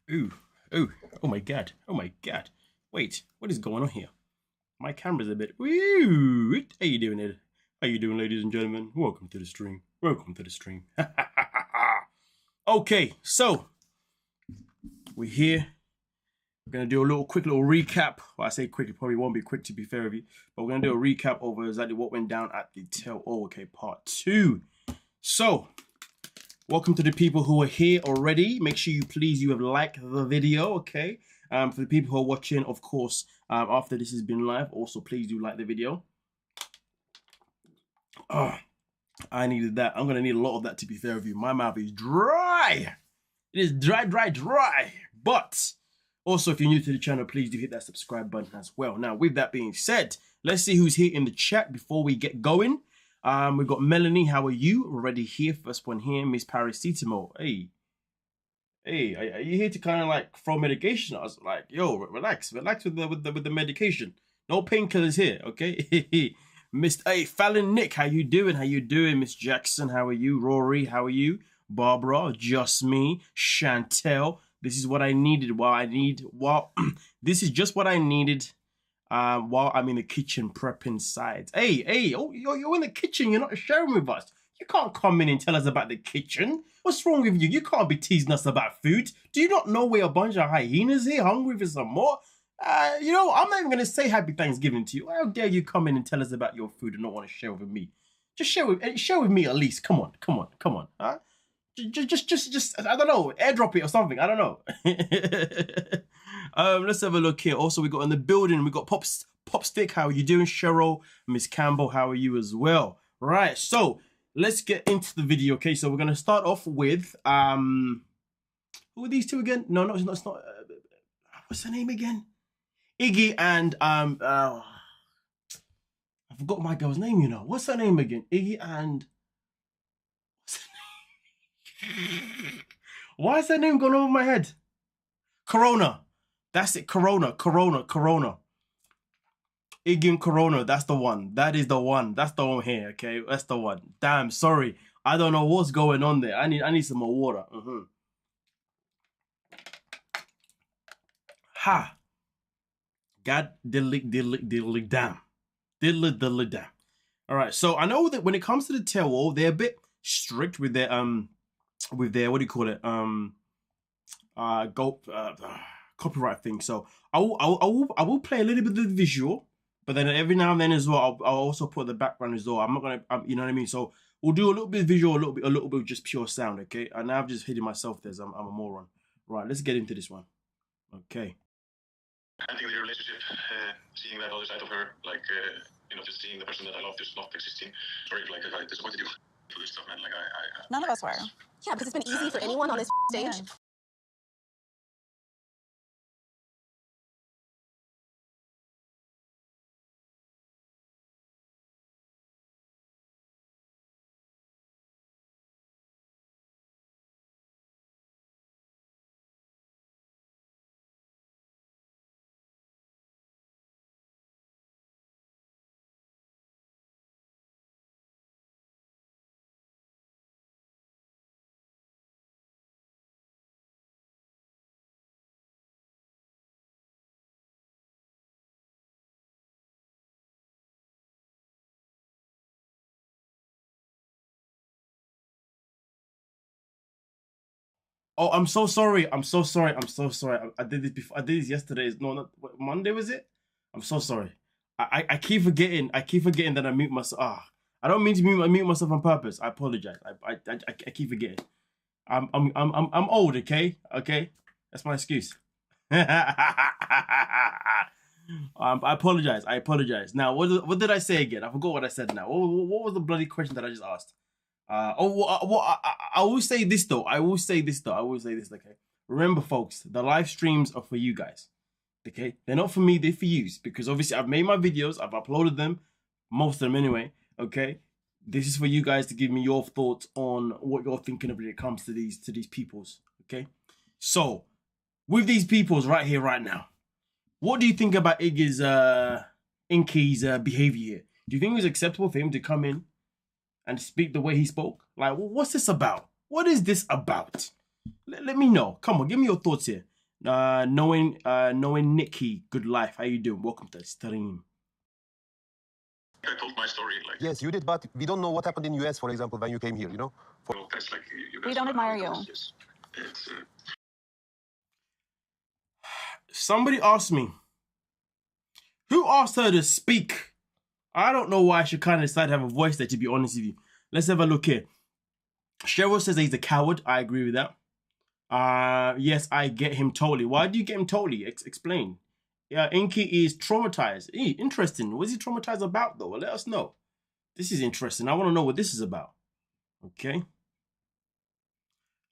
Ooh, ooh, oh my god, oh my god. Wait, what is going on here? My camera's a bit. Ooh, how you doing, Ed? How you doing, ladies and gentlemen? Welcome to the stream. Welcome to the stream. Okay, so we're here. We're gonna do a quick little recap. Well, I say quick, it probably won't be quick to be fair with you, but we're gonna do a recap over exactly what went down at the okay, part 2. So, welcome to the people who are here already. Make sure you have liked the video, okay? For the people who are watching, of course, after this has been live, also please do like the video. Oh, I needed that. I'm gonna need a lot of that to be fair with you. My mouth is dry. It is dry. But also, if you're new to the channel, please do hit that subscribe button as well. Now, with that being said, let's see who's here in the chat before we get going. We've got Melanie. How are you? Already here. First one here. Miss Paracetamo. Hey, are you here to kind of like throw medication? I was like, yo, relax with the medication. No painkillers here, okay? Mr. Fallon Nick, how you doing? Miss Jackson, how are you? Rory, how are you? Barbara, just me. Chantel, this is what I needed. This is just what I needed. While I'm in the kitchen prepping sides. Hey, oh, you're in the kitchen. You're not sharing with us. You can't come in and tell us about the kitchen. What's wrong with you? You can't be teasing us about food. Do you not know we're a bunch of hyenas here, hungry for some more? I'm not even going to say Happy Thanksgiving to you. How dare you come in and tell us about your food and not want to share with me? Just share with me at least. Come on. Huh? Just, I don't know, airdrop it or something. I don't know. Let's have a look here. Also, we got in the building, we got Popstick. How are you doing? Cheryl, Miss Campbell, how are you as well? Right, so let's get into the video. Okay, so we're gonna start off with who are these two again? No, it's not. What's her name again? Iggy and I forgot my girl's name. You know, what's her name again? Iggy and why is her name going over my head? Corona. That's it. Corona. Iggy and Corona. That's the one. That is the one. That's the one here. Okay, that's the one. Damn, sorry. I don't know what's going on there. I need some more water. Ha. God diddly damn. Diddly damn. All right. So I know that when it comes to the tell-all, they're a bit strict with their what do you call it? Copyright thing. So I will play a little bit of the visual, but then every now and then as well, I'll also put the background as well. I'm not gonna, you know what I mean. So we'll do a little bit of visual, a little bit of just pure sound. Okay. And now I've just hidden myself there. I'm a moron. Right. Let's get into this one. Okay. Ending your relationship, seeing that other side of her, like just seeing the person that I love just not existing. Sorry, like I disappointed you for this stuff, man. Like I None of us were. Yeah, because it's been easy for anyone on this stage. Oh, I'm so sorry. I'm so sorry. I did this before. I did this yesterday. No, not Monday, was it? I'm so sorry. I keep forgetting. I keep forgetting that I mute myself. I don't mean to mute myself on purpose. I apologize. I keep forgetting. I'm old. Okay. That's my excuse. I apologize. Now, what did I say again? I forgot what I said now. What was the bloody question that I just asked? I will say this though. Okay. Remember, folks, the live streams are for you guys. Okay, they're not for me. They're for you, because obviously I've made my videos. I've uploaded them, most of them anyway. Okay, this is for you guys to give me your thoughts on what you're thinking of when it comes to these peoples. Okay, so with these peoples right here, right now, what do you think about Inky's behavior here? Do you think it was acceptable for him to come in and speak the way he spoke? Like, what's this about? What is this about? Let me know. Come on, give me your thoughts here. Knowing Nikki, good life. How you doing? Welcome to the stream. I told my story like. Yes, you did, but we don't know what happened in US, for example, when you came here, you know? Well, that's like you guys We don't admire you. Yes. It's, Somebody asked me, who asked her to speak? I don't know why she kind of decided to have a voice there, to be honest with you. Let's have a look here. Cheryl says that he's a coward. I agree with that. Yes, I get him totally. Why do you get him totally? Explain. Yeah, Inky is traumatized. Interesting. What is he traumatized about, though? Well, let us know. This is interesting. I want to know what this is about. Okay.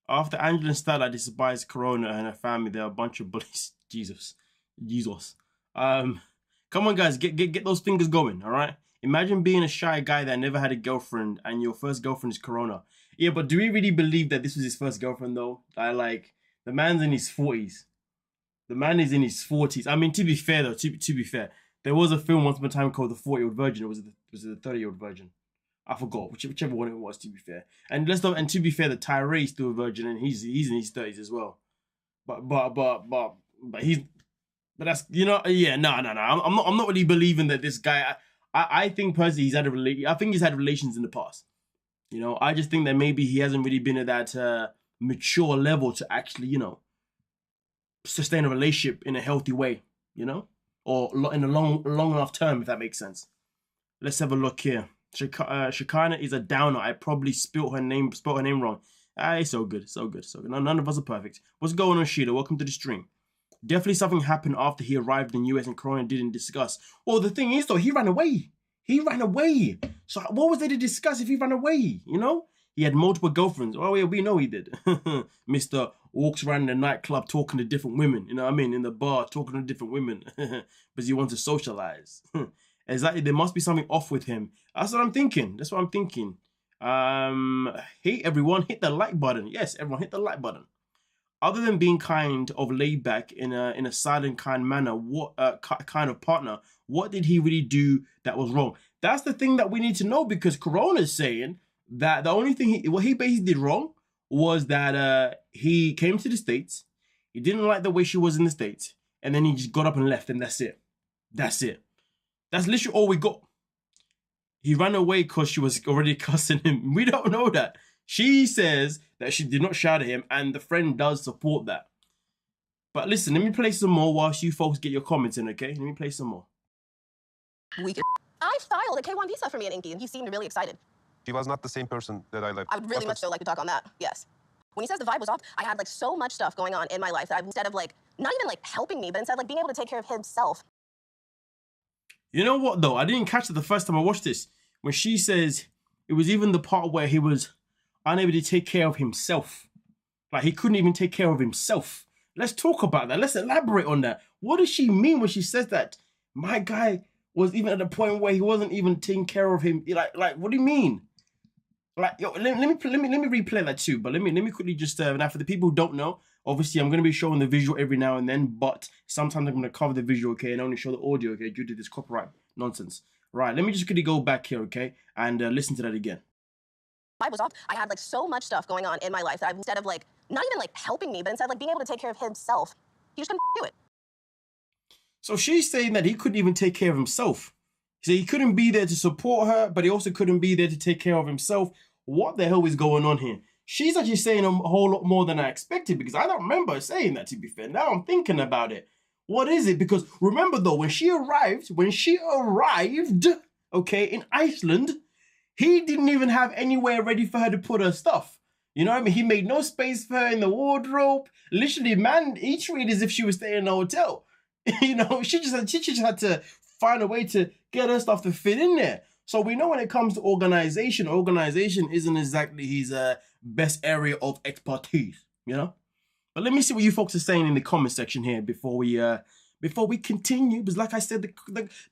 After Angela and Stella despise Corona and her family, there are a bunch of bullies. Jesus. Come on, guys. Get those fingers going, all right? Imagine being a shy guy that never had a girlfriend and your first girlfriend is Corona. Yeah, but do we really believe that this was his first girlfriend, though? The man's in his 40s. The man is in his 40s. I mean, to be fair, though, to be fair, there was a film once upon a time called The 40-Year-Old Virgin. Or was it the 30-Year-Old Virgin? I forgot. Whichever one it was, to be fair. And to be fair, the Tyree's still a virgin, and he's in his 30s as well. But that's, you know, yeah, no. I'm not really believing that this guy. I think personally he's had relations in the past. You know, I just think that maybe he hasn't really been at that mature level to actually, you know, sustain a relationship in a healthy way, you know, or in a long enough term, if that makes sense. Let's have a look here. Shakina is a downer. I probably spelt her name wrong. It's so good. None of us are perfect. What's going on, Sheila? Welcome to the stream. Definitely something happened after he arrived in US and Corona didn't discuss. Well, the thing is, though, he ran away. So what was there to discuss if he ran away, you know? He had multiple girlfriends. Oh, yeah, we know he did. Mr. walks around in the nightclub talking to different women, you know what I mean? In the bar, talking to different women. Because he wants to socialize. Exactly, there must be something off with him. That's what I'm thinking. Hey, everyone, hit the like button. Yes, everyone, hit the like button. Other than being kind of laid back in a silent, kind manner, what kind of partner, what did he really do that was wrong? That's the thing that we need to know, because Corona's saying that the only thing he basically did wrong was that he came to the States, he didn't like the way she was in the States, and then he just got up and left, and that's it. That's literally all we got. He ran away because she was already cussing him. We don't know that. She says that she did not shout at him, and the friend does support that. But listen, let me play some more whilst you folks get your comments in, okay? Let me play some more. I filed a K1 visa for me and Inky, and he seemed really excited. She was not the same person that I left. I would really much so like to talk on that, yes. When he says the vibe was off, I had like so much stuff going on in my life that instead of like, not even like helping me, but instead like being able to take care of himself. You know what, though? I didn't catch it the first time I watched this. When she says it was even the part where he was unable to take care of himself. Like, he couldn't even take care of himself. Let's talk about that. Let's elaborate on that. What does she mean when she says that? My guy was even at the point where he wasn't even taking care of him. Like, what do you mean? Like, yo, let me replay that too. But let me quickly just now, for the people who don't know, obviously I'm gonna be showing the visual every now and then, but sometimes I'm gonna cover the visual, okay, and only show the audio, okay, due to this copyright nonsense. Right, let me just quickly go back here, okay, and listen to that again. Vibe was off. I had like so much stuff going on in my life that instead of like, not even like helping me, but instead like being able to take care of himself, he just couldn't do it. So she's saying that he couldn't even take care of himself. So he couldn't be there to support her, but he also couldn't be there to take care of himself. What the hell is going on here? She's actually saying a whole lot more than I expected, because I don't remember saying that, to be fair. Now I'm thinking about it. What is it? Because remember though, when she arrived, okay, in Iceland, he didn't even have anywhere ready for her to put her stuff. You know what I mean? He made no space for her in the wardrobe. Literally, man, he treated as if she was staying in a hotel. You know, she just had to find a way to get her stuff to fit in there. So we know when it comes to organization isn't exactly his best area of expertise, you know? But let me see what you folks are saying in the comment section here before we continue. Because like I said,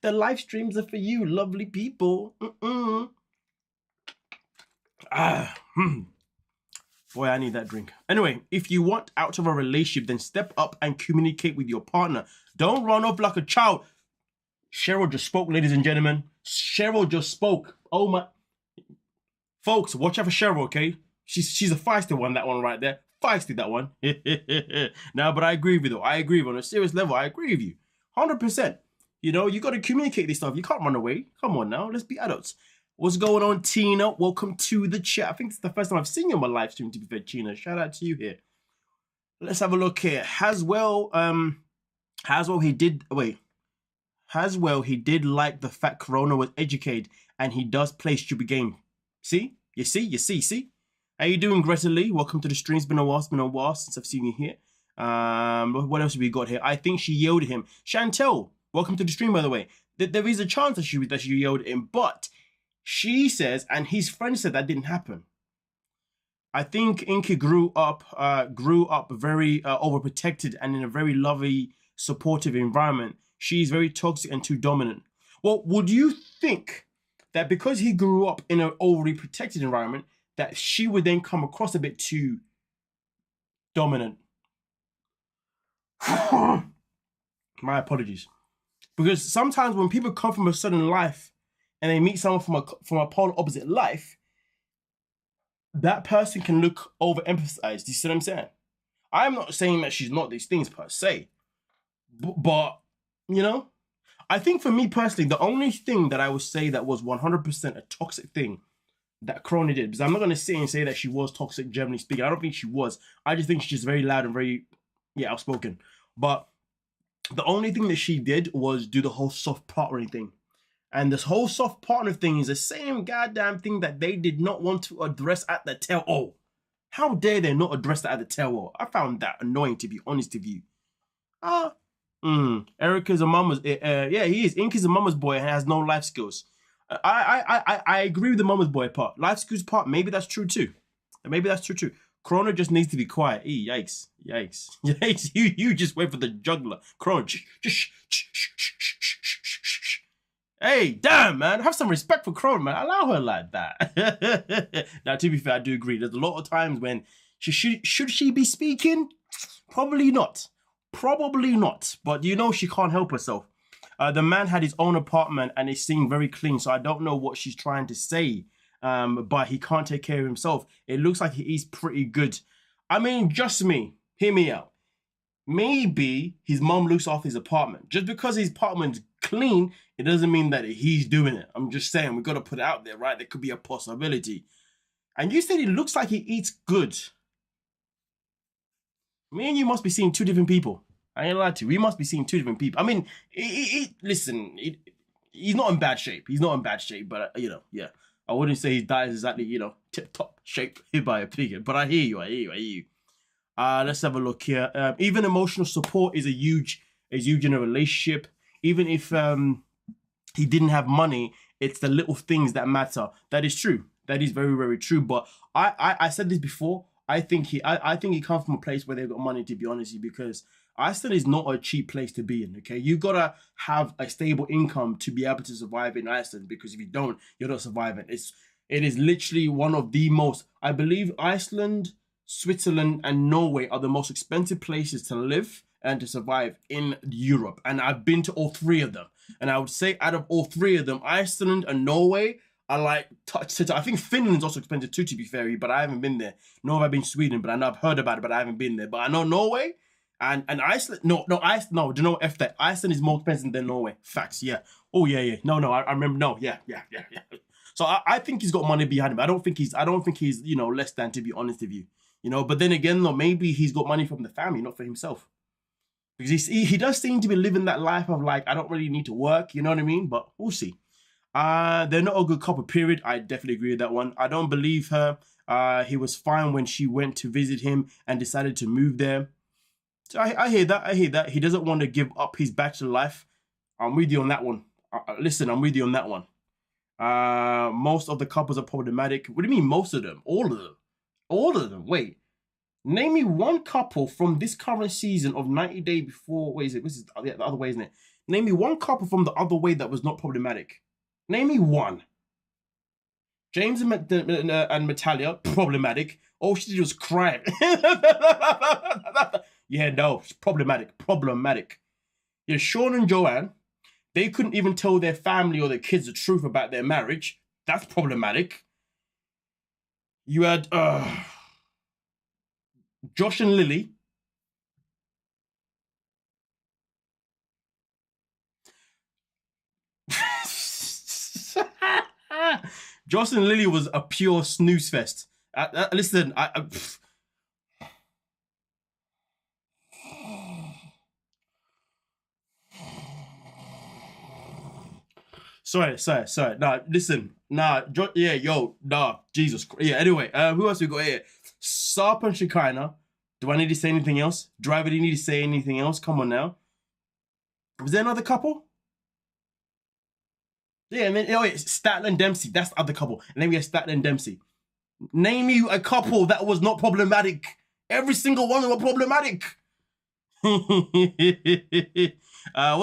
the live streams are for you, lovely people. Boy, I need that drink. Anyway, if you want out of a relationship, then step up and communicate with your partner. Don't run off like a child. Cheryl just spoke, ladies and gentlemen. Cheryl just spoke. Oh my. Folks, watch out for Cheryl, okay? She's a feisty one, that one right there. feisty, that one. No, but I agree with you though. I agree with you. On a serious level, I agree with you. 100%. You know, you got to communicate this stuff. You can't run away. Come on now. Let's be adults. What's going on, Tina? Welcome to the chat. I think it's the first time I've seen you on my live stream, to be fair, Tina. Shout out to you here. Let's have a look here. Haswell, he did like the fact Corona was educated and he does play stupid game. See? You see? How you doing, Greta Lee? Welcome to the stream. It's been a while since I've seen you here. What else have we got here? I think she yelled at him. Chantel, welcome to the stream, by the way. There is a chance that she yelled at him, but she says, and his friend said that didn't happen. I think Inky grew up very overprotected and in a very lovely, supportive environment. She's very toxic and too dominant. Well, would you think that because he grew up in an overly protected environment, that she would then come across a bit too dominant? My apologies. Because sometimes when people come from a certain life and they meet someone from a polar opposite life, that person can look overemphasized. You see what I'm saying? I'm not saying that she's not these things per se, but you know, I think for me personally, the only thing that I would say that was 100% a toxic thing that Corona did, because I'm not going to sit and say that she was toxic, generally speaking. I don't think she was. I just think she's just very loud and very, outspoken. But the only thing that she did was do the whole soft partnering thing. And this whole soft partner thing is the same goddamn thing that they did not want to address at the tail. Oh, how dare they not address that at the tail? I found that annoying, to be honest with you. Erica's a mama's. Yeah, he is. Inky's a mama's boy and has no life skills. I agree with the mama's boy part. Life skills part, maybe that's true too. Corona just needs to be quiet. Yikes. You just wait for the juggler. Corona, just shh. Hey, damn, man. Have some respect for Corona, man. Allow her like that. Now, to be fair, I do agree. There's a lot of times when should she be speaking? Probably not. But you know she can't help herself. The man had his own apartment and it seemed very clean, so I don't know what she's trying to say. But he can't take care of himself. It looks like he is pretty good. I mean, just me. Hear me out. Maybe his mom looks after his apartment. Just because his apartment's clean, it doesn't mean that he's doing it. I'm just saying, we've got to put it out there, right? There could be a possibility. And you said it looks like he eats good. Me and you must be seeing two different people. I ain't lied to you. We must be seeing two different people. I mean, listen, he's not in bad shape. But, yeah. I wouldn't say his diet is exactly, tip-top shape by a pig. But I hear you. Let's have a look here. Even emotional support is huge in a relationship. Even if he didn't have money, it's the little things that matter. That is true. That is very, very true. But I said this before. I think he comes from a place where they've got money, to be honest with you, because Iceland is not a cheap place to be in, okay? You gotta have a stable income to be able to survive in Iceland, because if you don't, you're not surviving. It is literally one of the most, I believe Iceland, Switzerland, and Norway are the most expensive places to live and to survive in Europe. And I've been to all three of them. And I would say out of all three of them, Iceland and Norway are like, I think Finland's also expensive too, to be fair, but I haven't been there. Nor have I been to Sweden, but I know I've heard about it, but I haven't been there. But I know Norway and Iceland, do you know F that? Iceland is more expensive than Norway. Facts, yeah. Oh, yeah. No, I remember, yeah. So I think he's got money behind him. I don't think he's, less than, to be honest with you. But then again, though, maybe he's got money from the family, not for himself. Because he does seem to be living that life of like, I don't really need to work, you know what I mean? But we'll see. They're not a good couple, period. I definitely agree with that one. I don't believe her. He was fine when she went to visit him and decided to move there. So I hear that. He doesn't want to give up his bachelor life. I'm with you on that one. Listen, I'm with you on that one. Most of the couples are problematic. What do you mean most of them? All of them. All of them. Wait. Name me one couple from this current season of 90 Day Before. Wait, this is the other way, isn't it? Name me one couple from the other way that was not problematic. Name me one. James and Natalia, problematic. All she did was cry. Yeah, no, it's problematic. Yeah, Sean and Joanne, they couldn't even tell their family or their kids the truth about their marriage. That's problematic. You had, Josh and Lily. Josh and Lily was a pure snooze fest. Listen, sorry. Nah, listen. Nah, yeah, yo, nah, Jesus Christ. Yeah, anyway, who else we got here? Sapa and Shakina. Do I need to say anything else? Driver, do you need to say anything else? Come on now. Was there another couple? Yeah, and then, oh, yeah, Statler and Dempsey. That's the other couple. And then we have Statler and Dempsey. Name you a couple that was not problematic. Every single one was problematic. What's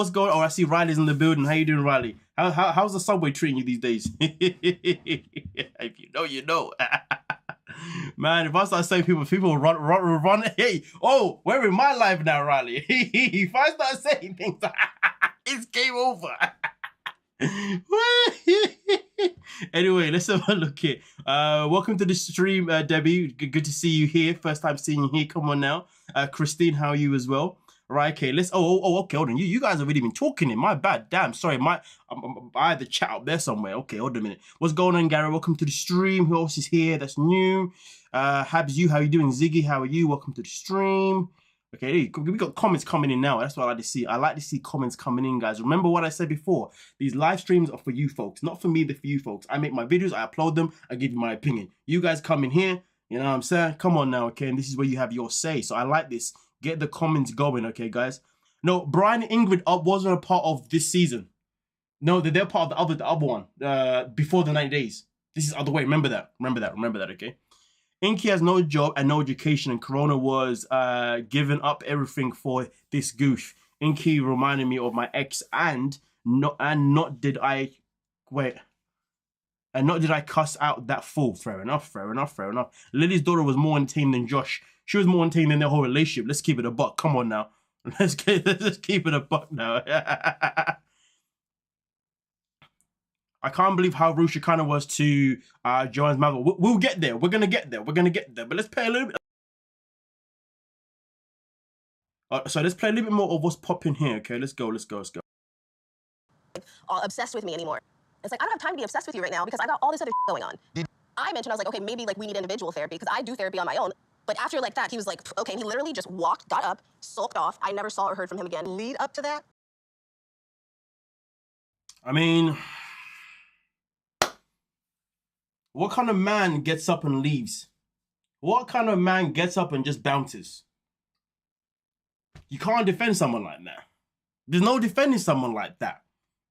going on? Oh, I see Riley's in the building. How you doing, Riley? How's the subway treating you these days? If you know, you know. Man, if I start saying people run. Hey, oh, we're in my life now, Riley. If I start saying things, it's game over. Anyway, let's have a look here. Welcome to the stream, Debbie. Good to see you here. First time seeing you here. Come on now. Christine, how are you as well? Right, okay, let's okay, hold on. You guys have already been talking in. My bad. Damn, sorry. I had the chat up there somewhere. Okay, hold a minute. What's going on, Gary? Welcome to the stream. Who else is here? That's new. Habs, how you doing? Ziggy, how are you? Welcome to the stream. Okay, we got comments coming in now. That's what I like to see. I like to see comments coming in, guys. Remember what I said before. These live streams are for you folks, not for me, they're for you folks. I make my videos, I upload them, I give you my opinion. You guys come in here, you know what I'm saying? Come on now, okay? And this is where you have your say. So I like this. Get the comments going, okay, guys? No, Brian and Ingrid wasn't a part of this season. No, they're part of the other one, before the 90 days. This is the other way. Remember that, okay? Inky has no job and no education, and Corona was giving up everything for this goof. Inky reminded me of my ex, and not did I cuss out that fool. Fair enough. Lily's daughter was more entertained than Josh. She was more entertained than their whole relationship. Let's keep it a buck. Come on now. Let's keep it a buck now. I can't believe how rude Shakina was to Joanne's mother. We'll get there. We're going to get there. But let's play a little bit. So let's play a little bit more of what's popping here, okay? Let's go. All obsessed with me anymore. It's like, I don't have time to be obsessed with you right now because I got all this other going on. I mentioned, I was like, okay, maybe like we need individual therapy because I do therapy on my own. But after like that, he was like, okay, and he literally just got up, sulked off. I never saw or heard from him again. Lead up to that? I mean, what kind of man gets up and leaves? What kind of man gets up and just bounces? You can't defend someone like that. There's no defending someone like that.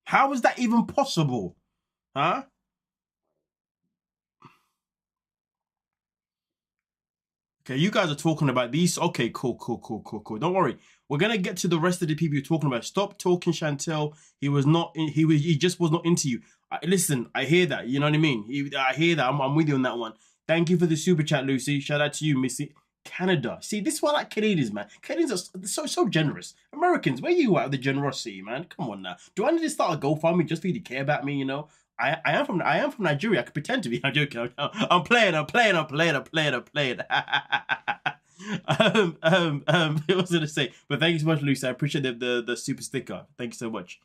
How is that even possible? Huh? Okay, you guys are talking about these. Okay, cool. Don't worry. We're gonna get to the rest of the people you're talking about. Stop talking, Chantel. He just was not into you. Listen, I hear that. You know what I mean? I hear that. I'm with you on that one. Thank you for the super chat, Lucy. Shout out to you, Missy. Canada. See, this is why I like Canadians, man. Canadians are so generous. Americans, where you at with the generosity, man? Come on now. Do I need to start a GoFundMe just for you to care about me, you know? I am from Nigeria. I could pretend to be. I'm joking. I'm playing. What was I gonna say? But thank you so much, Lucy. I appreciate the super sticker. Thank you so much.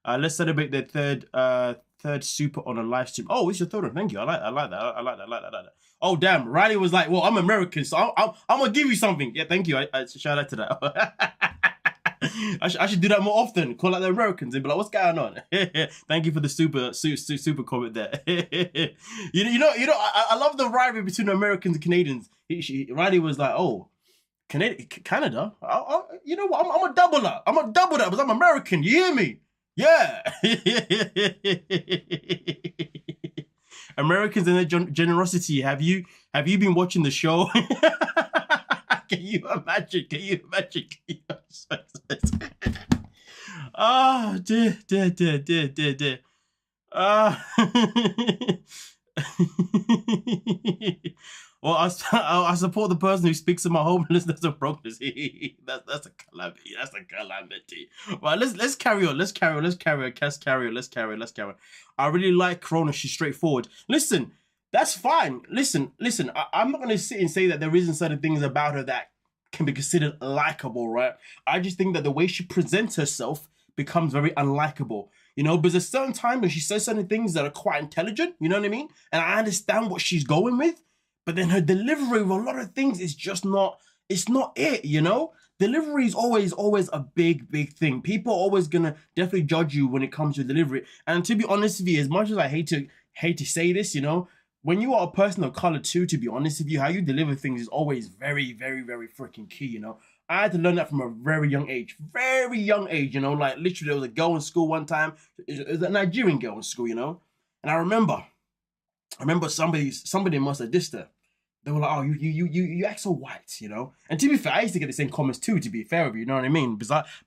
Let's celebrate their third super on a live stream. Oh, it's your third one. Thank you. I like that. Oh damn, Riley was like, well, I'm American, so I'm gonna give you something. Yeah, thank you. I shout out to that. I should do that more often. Call out the Americans and be like, what's going on? Thank you for the super comment there. you know, I love the rivalry between Americans and Canadians. Riley was like, oh, Canada? You know what? I'm a double up. I'm a double up because I'm American. You hear me? Yeah. Americans and their generosity. Have you been watching the show? Can you imagine? Oh, dear. Well, I support the person who speaks of my homelessness and progress. That's a calamity. Well, let's carry on. Let's carry on. I really like Corona. She's straightforward. Listen, that's fine. Listen. I'm not gonna sit and say that there isn't certain things about her that can be considered likable, right? I just think that the way she presents herself becomes very unlikable. You know, but there's a certain time when she says certain things that are quite intelligent, you know what I mean? And I understand what she's going with, but then her delivery of a lot of things is just not, it's not it, you know? Delivery is always a big thing. People are always gonna definitely judge you when it comes to delivery. And to be honest with you, as much as I hate to say this, you know, when you are a person of color too, to be honest with you, how you deliver things is always very freaking key, you know? I had to learn that from a very young age, you know, like literally there was a girl in school one time, it was a Nigerian girl in school, you know? And I remember somebody must have dissed her. They were like, oh, you act so white, you know? And to be fair, I used to get the same comments too, to be fair with you, you know what I mean?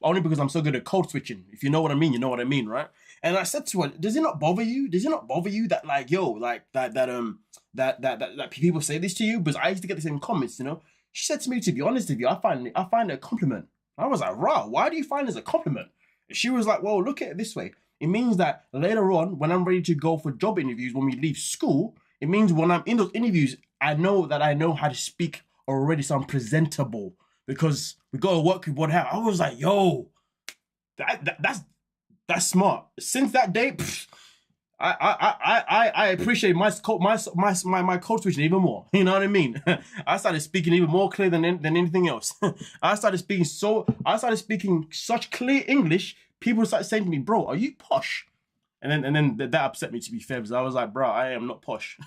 Only because I'm so good at code switching. If you know what I mean, you know what I mean, right? And I said to her, does it not bother you? Does it not bother you that like, yo, like that people say this to you? Because I used to get the same comments, you know? She said to me, to be honest with you, I find it a compliment. I was like, rah, why do you find it a compliment? And she was like, well, look at it this way. It means that later on, when I'm ready to go for job interviews, when we leave school, it means when I'm in those interviews, I know that I know how to speak already, so I'm presentable because we got to work with what happened. I was like, yo, that's smart. Since that day, I appreciate my code switching even more. You know what I mean? I started speaking even more clear than anything else. I started speaking such clear English. People started saying to me, bro, are you posh? And then that upset me, to be fair, because I was like, bro, I am not posh.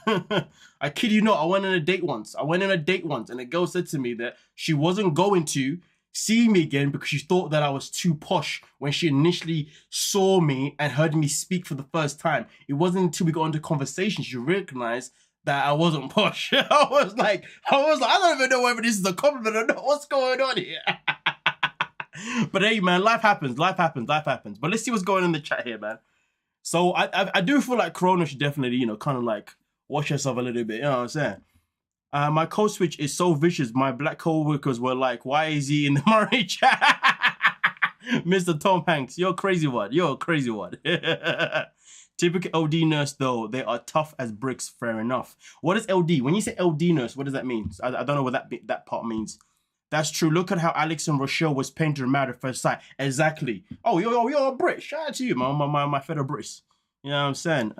I kid you not, I went on a date once, and a girl said to me that she wasn't going to see me again because she thought that I was too posh when she initially saw me and heard me speak for the first time. It wasn't until we got into conversation she recognized that I wasn't posh. I was like, I don't even know whether this is a compliment or not. What's going on here? But hey, man, life happens. But let's see what's going on in the chat here, man. So I do feel like Corona should definitely, you know, kind of like wash herself a little bit, you know what I'm saying? My code switch is so vicious. My black co-workers were like, why is he in the Murray chat? Mr. Tom Hanks, you're a crazy one. Typical LD nurse, though, they are tough as bricks, fair enough. What is LD? When you say LD nurse, what does that mean? I don't know what that part means. That's true. Look at how Alex and Rochelle was painted mad at first sight. Exactly. Oh, you're a Brit. Shout out to you, my fellow Brits. You know what I'm saying?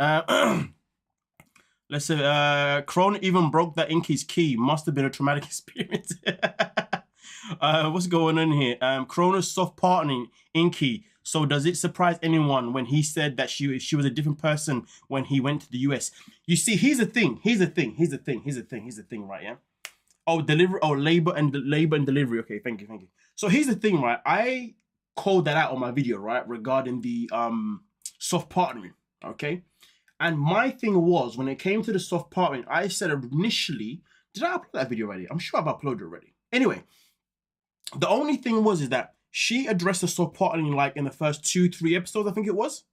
Let's say, Corona even broke that Inky's key. Must have been a traumatic experience. What's going on here? Corona's soft partnering Inky. So does it surprise anyone when he said that she was a different person when he went to the US? You see, here's the thing, right? Yeah. Oh, delivery. Oh, labor and delivery. Okay, thank you. So here's the thing, right? I called that out on my video, right, regarding the soft partnering. Okay, and my thing was when it came to the soft partnering, I said initially, did I upload that video already? I'm sure I've uploaded it already. Anyway, the only thing is that she addressed the soft partnering like in the first 2-3 episodes, I think it was,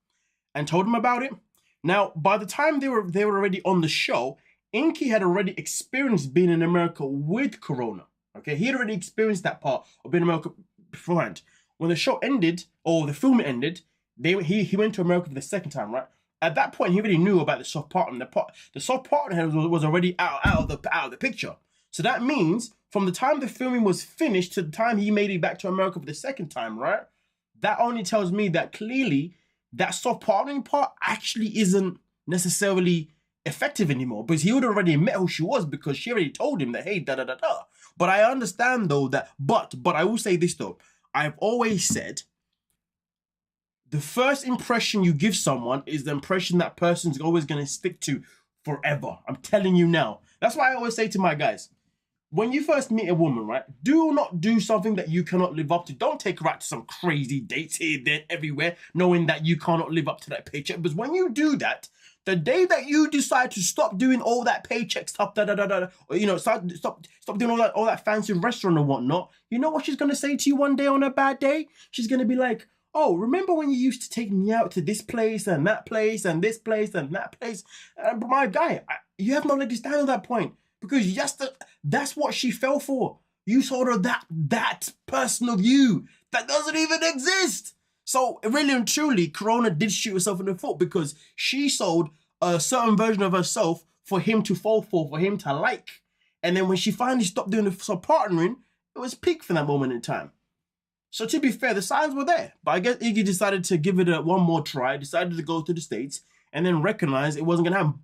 and told him about it. Now, by the time they were already on the show, Inky had already experienced being in America with Corona. Okay, he had already experienced that part of being in America beforehand. When the show ended, or the film ended, he went to America for the second time, right? At that point, he already knew about the soft partner. The soft partner was already out of the picture. So that means from the time the filming was finished to the time he made it back to America for the second time, right? That only tells me that clearly that soft partnering part actually isn't necessarily effective anymore, because he would already met who she was because she already told him that, hey, da-da-da-da. But I understand though that, but I will say this though, I've always said the first impression you give someone is the impression that person's always going to stick to forever. I'm telling you now. That's why I always say to my guys, when you first meet a woman, right, do not do something that you cannot live up to. Don't take her out to some crazy dates here, there, everywhere, knowing that you cannot live up to that paycheck. Because when you do that, the day that you decide to stop doing all that paycheck stuff, or, you know, stop doing all that fancy restaurant and whatnot, you know what she's going to say to you one day on a bad day? She's going to be like, oh, remember when you used to take me out to this place and that place and this place and that place? My guy, you have not let this down at that point, because that's what she fell for. You told her that person of you that doesn't even exist. So really and truly, Corona did shoot herself in the foot, because she sold a certain version of herself for him to fall for him to like. And then when she finally stopped doing the partnering, It was peak for that moment in time. So to be fair, the signs were there. But I guess Iggy decided to give it one more try, decided to go to the States, and then recognized it wasn't going to happen.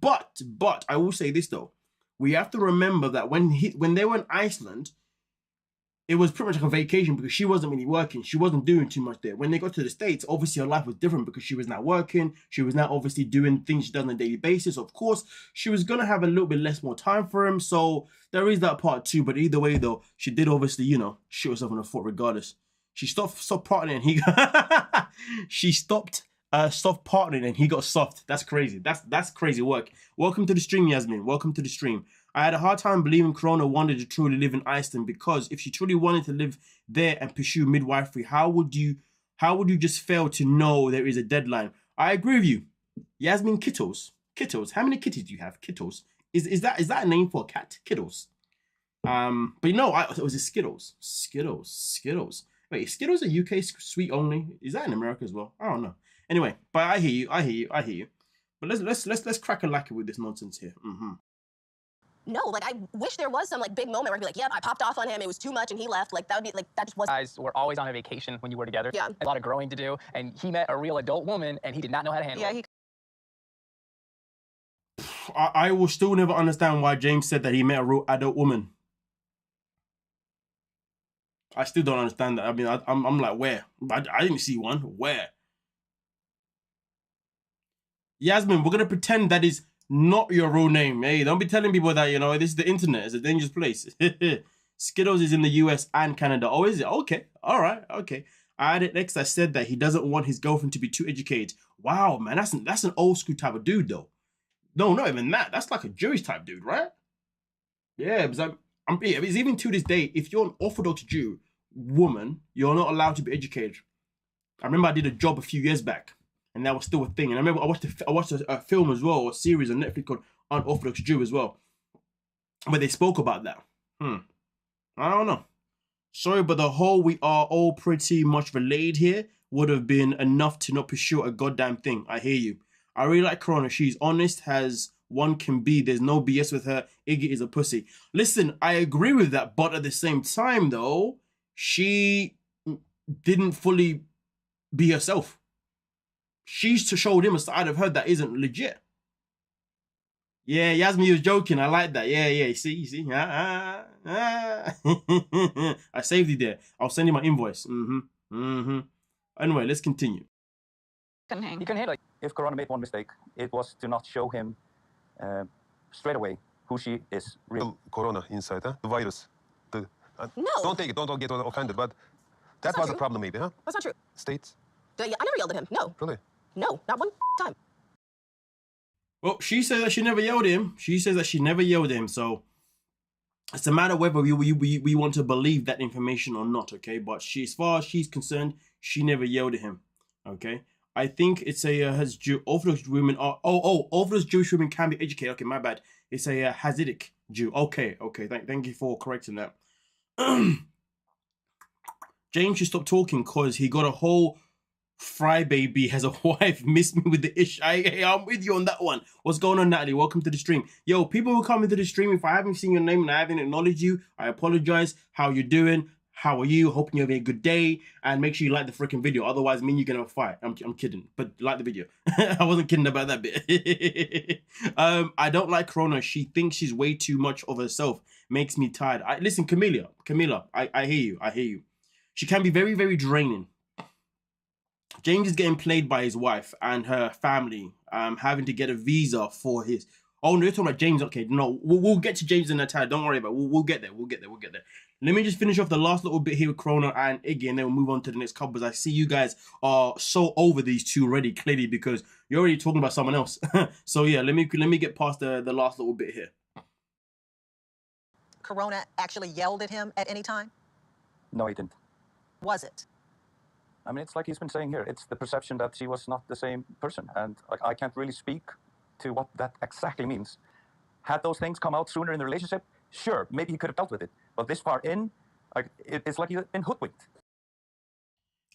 But, I will say this though. We have to remember that when they were in Iceland, it was pretty much like a vacation because she wasn't really working. She wasn't doing too much there. When they got to the States, obviously her life was different because she was now working. She was now obviously doing things she does on a daily basis. Of course, she was going to have a little bit less more time for him. So there is that part too. But either way though, she did obviously, you know, shoot herself in the foot regardless. She stopped partnering and he got she stopped partnering and he got soft. That's crazy. That's crazy work. Welcome to the stream, Yasmin. Welcome to the stream. I had a hard time believing Corona wanted to truly live in Iceland because if she truly wanted to live there and pursue midwifery, how would you just fail to know there is a deadline? I agree with you. Yasmin Kittles. Kittles. How many kitties do you have? Kittles. Is that a name for a cat? Kittles. But you know, it was a Skittles. Skittles. Wait, is Skittles a UK sweet only? Is that in America as well? I don't know. Anyway, but I hear you. But let's crack a lacquer with this nonsense here. No, like I wish there was some like big moment where I'd be like, yeah, I popped off on him. It was too much and he left. Like that would be like, that just wasn't. Guys were always on a vacation when you were together. Yeah. A lot of growing to do. And he met a real adult woman and he did not know how to handle it. I will still never understand why James said that he met a real adult woman. I still don't understand that. I mean, I'm like, where? I didn't see one. Where? Yasmin, we're going to pretend that is not your real name. Hey, don't be telling people that, you know, this is the internet. It's a dangerous place. Skittles is in the US and Canada. Oh, is it? Okay. All right. Okay. I added next. I said that he doesn't want his girlfriend to be too educated. Wow, man. That's an old school type of dude, though. No, not even that. That's like a Jewish type dude, right? Yeah, because it's even to this day, if you're an Orthodox Jew woman, you're not allowed to be educated. I remember I did a job a few years back, and that was still a thing. And I remember I watched a film as well, or a series on Netflix called Unorthodox Jew as well, where they spoke about that. I don't know. Sorry, but the whole we are all pretty much related here would have been enough to not pursue a goddamn thing. I hear you. I really like Corona. She's honest as one can be. There's no BS with her. Iggy is a pussy. Listen, I agree with that, but at the same time, though, she didn't fully be herself. She showed him a side of her that isn't legit. Yeah, Yasmin was joking. I like that. Yeah. You see. I saved you there. I'll send you my invoice. Anyway, let's continue. You can handle it. If Corona made one mistake, it was to not show him straight away who she is. Real Corona inside, huh? The virus. No. Don't take it. Don't get offended. But that was a problem, maybe, huh? That's not true. States? I never yelled at him. No. Really? No, not one time. Well, she says that she never yelled at him. She says that she never yelled at him. So it's a matter of whether we want to believe that information or not, okay? But as far as she's concerned, she never yelled at him, okay? I think it's a Orthodox women are Orthodox Jewish women can be educated. Okay, my bad. It's a Hasidic Jew. Okay. Thank you for correcting that. James should stop talking because he got a whole fry baby as a wife. Miss me with the ish. I'm with you on that one. What's going on, Natalie? Welcome to the stream. Yo, people who come into the stream, if I haven't seen your name and I haven't acknowledged you, I apologize. How you doing? How are you? Hoping you're having a good day. And make sure you like the freaking video. Otherwise, me and you're going to have a fight. I'm kidding. But like the video. I wasn't kidding about that bit. I don't like Corona. She thinks she's way too much of herself. Makes me tired. Listen, Camilla, I hear you. She can be very, very draining. James is getting played by his wife and her family, having to get a visa for his... Oh, no, you're talking about James. Okay, no, we'll get to James and Natalia. Don't worry about it. We'll get there. Let me just finish off the last little bit here with Corona and Iggy, and then we'll move on to the next couple, because I see you guys are so over these two already, clearly, because you're already talking about someone else. So, yeah, let me get past the last little bit here. Corona actually yelled at him at any time? No, he didn't. Was it? I mean, it's like he's been saying here. It's the perception that she was not the same person. And like, I can't really speak to what that exactly means. Had those things come out sooner in the relationship, sure, maybe he could have dealt with it. But this far in, like, it's like he's been hoodwinked.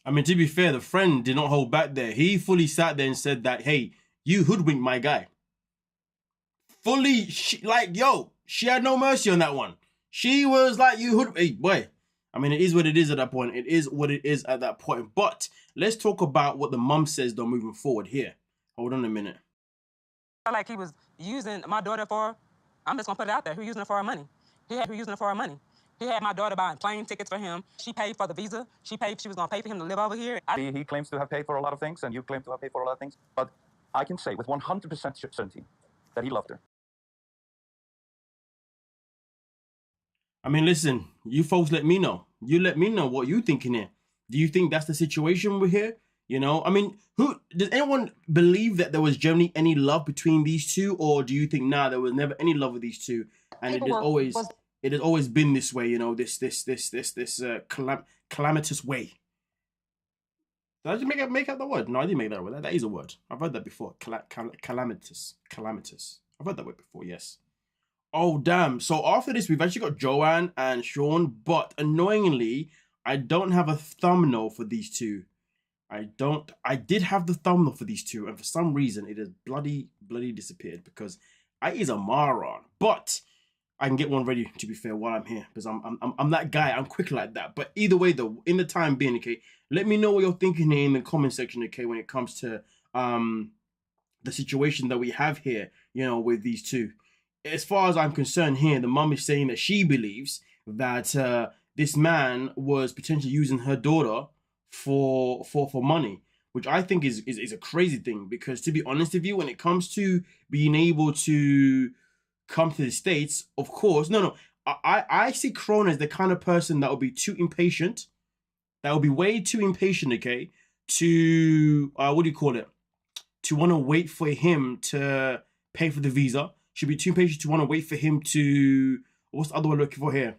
I mean, to be fair, the friend did not hold back there. He fully sat there and said that, hey, you hoodwinked my guy. Fully, she had no mercy on that one. She was like, you hoodwinked, hey, boy. I mean, it is what it is at that point. It is what it is at that point. But let's talk about what the mum says, though, moving forward here. Hold on a minute. Like he was using my daughter for, I'm just gonna put it out there, he was using her for her money. He had my daughter buying plane tickets for him. She paid for the visa. She was gonna pay for him to live over here. He claims to have paid for a lot of things, and you claim to have paid for a lot of things. But I can say with 100% certainty that he loved her. I mean, listen, you folks let me know. You let me know what you thinking here. Do you think that's the situation we're here? You know, I mean, does anyone believe that there was generally any love between these two, or do you think there was never any love with these two, and it has always been this way? You know, this calamitous way. Did I just make up the word? No, I didn't make that word. That is a word. I've heard that before. Calamitous. I've heard that word before. Yes. Oh damn! So after this, we've actually got Joan and Sean, but annoyingly, I don't have a thumbnail for these two. I did have the thumbnail for these two, and for some reason it has bloody disappeared because I is a moron. But I can get one ready, to be fair, while I'm here, because I'm that guy. I'm quick like that. But either way, though, in the time being, okay, let me know what you're thinking here in the comment section, okay, when it comes to the situation that we have here, you know, with these two. As far as I'm concerned here, the mum is saying that she believes that this man was potentially using her daughter for money, which I think is a crazy thing, because to be honest with you, when it comes to being able to come to the States, of course, I see Corona as the kind of person that would be too impatient, that would be way too impatient, okay, to what do you call it, to want to wait for him to pay for the visa. Should be too impatient to want to wait for him to, what's the other one looking for here?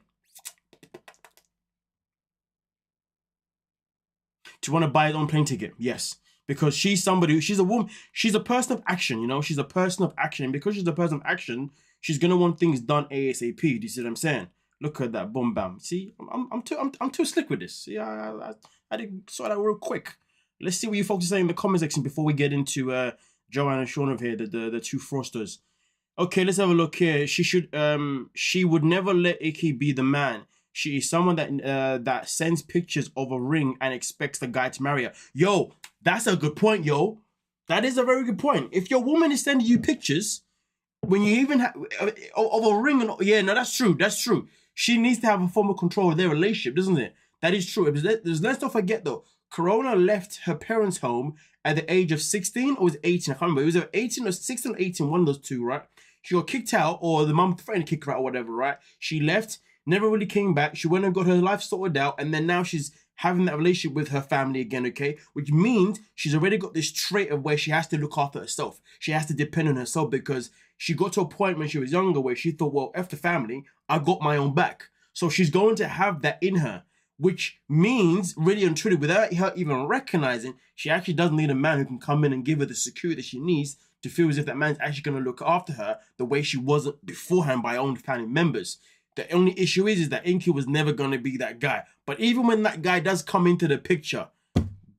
To want to buy his own plane ticket, yes. Because she's a woman, she's a person of action, you know? She's a person of action. And because she's a person of action, she's going to want things done ASAP. Do you see what I'm saying? Look at that, boom, bam. See, I'm too slick with this. See, I did sort that real quick. Let's see what you folks are saying in the comment section before we get into Joan and Sean over here, the two fraudsters. Okay, let's have a look here. She would never let Inky be the man. She is someone that sends pictures of a ring and expects the guy to marry her. Yo, that's a good point, yo. That is a very good point. If your woman is sending you pictures, when you even have of a ring, yeah, no, that's true. That's true. She needs to have a form of control of their relationship, doesn't it? That is true. Let's not forget though, Corona left her parents' home at the age of 16 or was it 18? I can't remember. It was either 18 or 16 or 18, one of those two, right? She got kicked out, or the mum threatened to kick her out or whatever, right? She left, never really came back. She went and got her life sorted out, and then now she's having that relationship with her family again, okay? Which means she's already got this trait of where she has to look after herself. She has to depend on herself, because she got to a point when she was younger where she thought, well, F the family, I got my own back. So she's going to have that in her, which means, really and truly, without her even recognizing, she actually doesn't need a man who can come in and give her the security that she needs to feel as if that man's actually going to look after her the way she wasn't beforehand by her own family members. The only issue is that Inky was never going to be that guy. But even when that guy does come into the picture,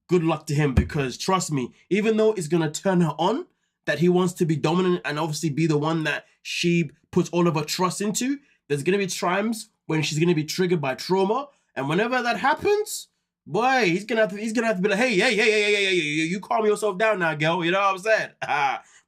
good luck to him, because trust me, even though it's going to turn her on, that he wants to be dominant and obviously be the one that she puts all of her trust into, there's going to be times when she's going to be triggered by trauma. And whenever that happens, boy, he's gonna have to be like, hey, you calm yourself down now, girl. You know what I'm saying?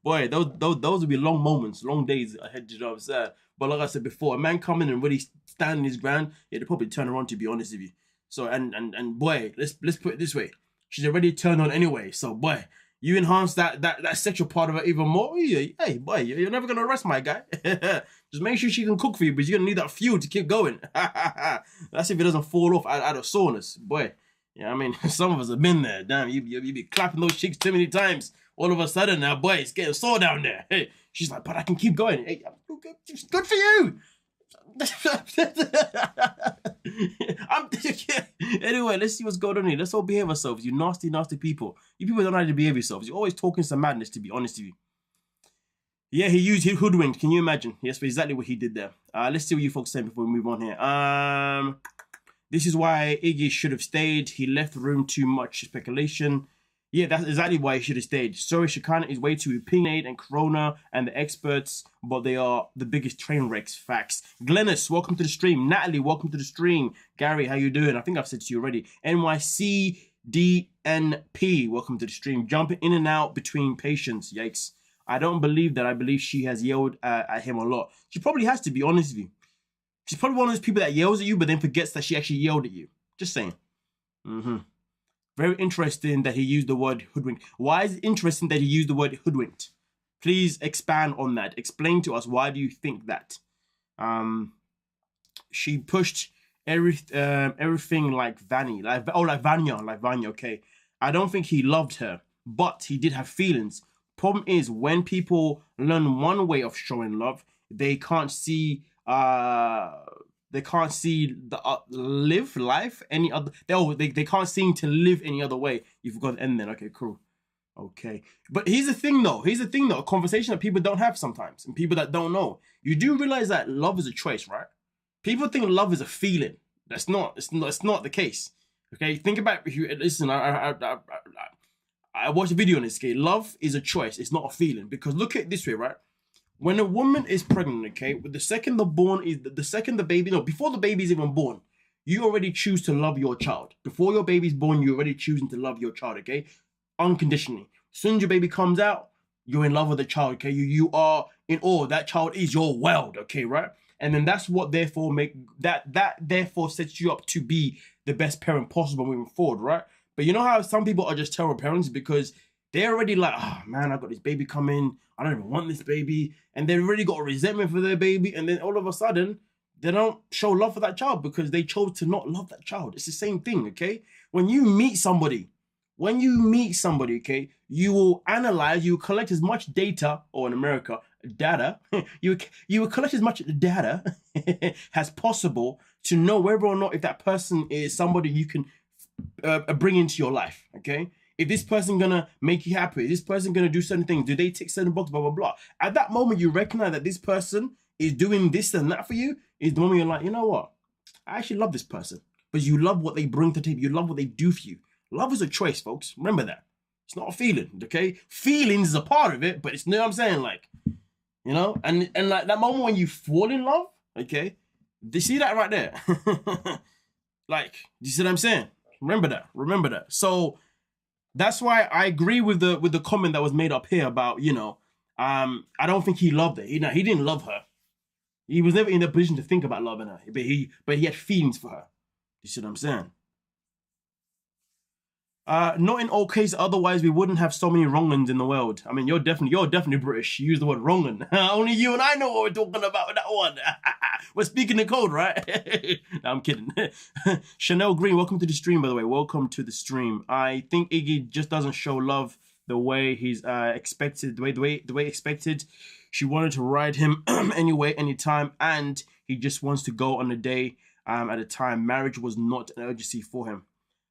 Boy, those would be long moments, long days ahead. You know what I'm saying? But like I said before, a man coming and really standing his ground, yeah, they'll probably turn around, to be honest with you. So and boy, let's put it this way, she's already turned on anyway. So boy, you enhance that sexual part of her even more. Hey, boy, you're never gonna arrest my guy. Just make sure she can cook for you, but you're gonna need that fuel to keep going. That's if it doesn't fall off out of soreness, boy. Yeah, I mean, some of us have been there. Damn, you be clapping those cheeks too many times. All of a sudden now, boy, it's getting sore down there. Hey, she's like, but I can keep going. Hey, good for you. Anyway, let's see what's going on here. Let's all behave ourselves, you nasty, nasty people. You people don't know how to behave yourselves. You're always talking some madness, to be honest with you. Yeah, he hoodwinked. Can you imagine? Yes, but exactly what he did there. Let's see what you folks say before we move on here. This is why Iggy should have stayed. He left room too much speculation. Yeah, that's exactly why he should have stayed. Sorry, Shakina is way too opinionated and Corona and the experts, but they are the biggest train wrecks. Facts. Glennis, welcome to the stream. Natalie, welcome to the stream. Gary, how you doing? I think I've said to you already. NYCDNP, welcome to the stream. Jumping in and out between patients. Yikes. I don't believe that. I believe she has yelled at him a lot. She probably has, to be honest with you. She's probably one of those people that yells at you, but then forgets that she actually yelled at you. Just saying. Very interesting that he used the word hoodwinked. Why is it interesting that he used the word hoodwinked? Please expand on that. Explain to us, why do you think that? She pushed everything like Vanny, like Vanya, okay. I don't think he loved her, but he did have feelings. Problem is, when people learn one way of showing love, they can't see the live life any other. They can't seem to live any other way. You've got to end then. Okay, cool. Okay, but here's the thing though. A conversation that people don't have sometimes, and people that don't know. You do realize that love is a choice, right? People think love is a feeling. That's not. It's not the case. Okay, think about if you listen. I watched a video on this. Okay, love is a choice. It's not a feeling, because look at it this way, right? When a woman is pregnant, okay, before the baby is even born, you already choose to love your child. Before your baby's born, you're already choosing to love your child, okay? Unconditionally. As soon as your baby comes out, you're in love with the child, okay? You are in awe. That child is your world, okay, right? And then that's what therefore therefore sets you up to be the best parent possible moving forward, right? But you know how some people are just terrible parents because they're already like, oh man, I got this baby coming. I don't even want this baby. And they've already got a resentment for their baby. And then all of a sudden, they don't show love for that child because they chose to not love that child. It's the same thing, okay? When you meet somebody, okay, you will analyze, you will collect as much data, or in America, data. you will collect as much data as possible to know whether or not if that person is somebody you can bring into your life, okay? If this person gonna make you happy, is this person gonna do certain things? Do they tick certain boxes? Blah, blah, blah. At that moment, you recognize that this person is doing this and that for you. Is the moment you're like, you know what? I actually love this person. But you love what they bring to the table. You love what they do for you. Love is a choice, folks. Remember that. It's not a feeling, okay? Feelings is a part of it, but it's, you know what I'm saying? Like, you know? And like that moment when you fall in love, okay? Do you see that right there? Like, do you see what I'm saying? Remember that. So, that's why I agree with the comment that was made up here about, you know, I don't think he loved her. He didn't love her. He was never in a position to think about loving her. But he had feelings for her. You see what I'm saying? Not in all cases, otherwise we wouldn't have so many wrong-uns in the world. I mean, you're definitely British. You use the word wrong-un. Only you and I know what we're talking about with that one. We're speaking the code, right? No, I'm kidding. Chanel Green, welcome to the stream, by the way. Welcome to the stream. I think Iggy just doesn't show love the way he's expected, the way expected. She wanted to ride him anyway, anytime, and he just wants to go on a day at a time. Marriage was not an urgency for him.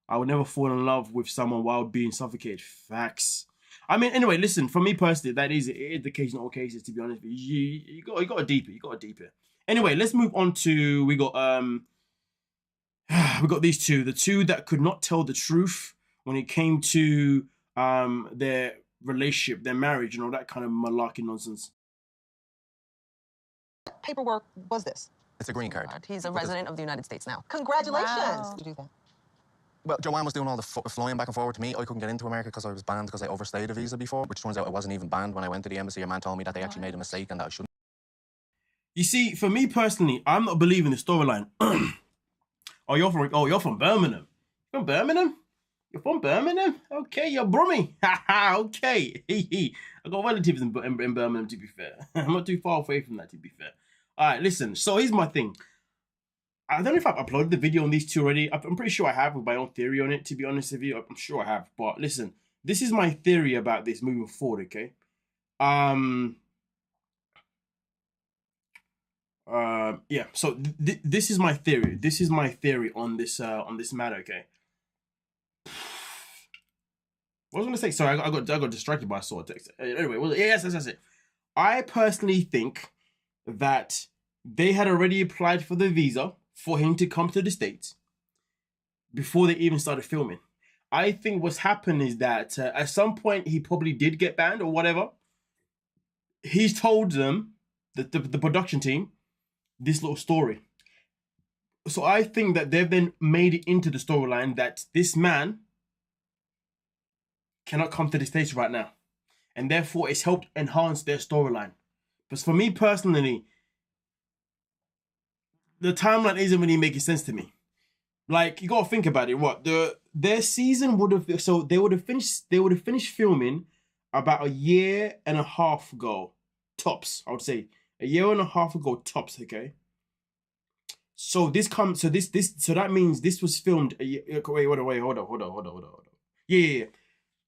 I would never fall in love with someone while being suffocated. Facts. I mean, anyway, listen, for me personally, it is the case in all cases, to be honest. But you got to deep it. Anyway, let's move on to, we got these two. The two that could not tell the truth when it came to their relationship, their marriage, and all that kind of malarkey nonsense. Paperwork was this? It's a green card. He's a resident of the United States now. Congratulations. Wow. To do that. Well, Joanne was doing all the flying back and forward to me. I couldn't get into America because I was banned because I overstayed a visa before, which turns out I wasn't even banned. When I went to the embassy, a man told me that they actually made a mistake and that I shouldn't. You see, for me personally, I'm not believing the storyline. You're from Birmingham. You're from Birmingham? You're from Birmingham? Okay, you're Brummy. Okay. I got relatives in Birmingham, to be fair. I'm not too far away from that, to be fair. All right, listen. So here's my thing. I don't know if I've uploaded the video on these two already. I'm pretty sure I have with my own theory on it, to be honest with you. I'm sure I have. But listen, this is my theory about this moving forward, okay? Yeah, so this is my theory. This is my theory on this matter, okay? What was I gonna say? Sorry, I got distracted by a saw text. Anyway, well, yes, that's it. I personally think that they had already applied for the visa for him to come to the States before they even started filming. I think what's happened is that at some point he probably did get banned or whatever. He's told them, the production team, this little story. So I think that they've then made it into the storyline that this man cannot come to the States right now. And therefore it's helped enhance their storyline. But for me personally, the timeline isn't really making sense to me. Like, you gotta think about it. What their season would have, so they would have finished filming about a year and a half ago, tops. I would say a year and a half ago, tops. Okay. So that means this was filmed a year. Wait, hold on. Yeah.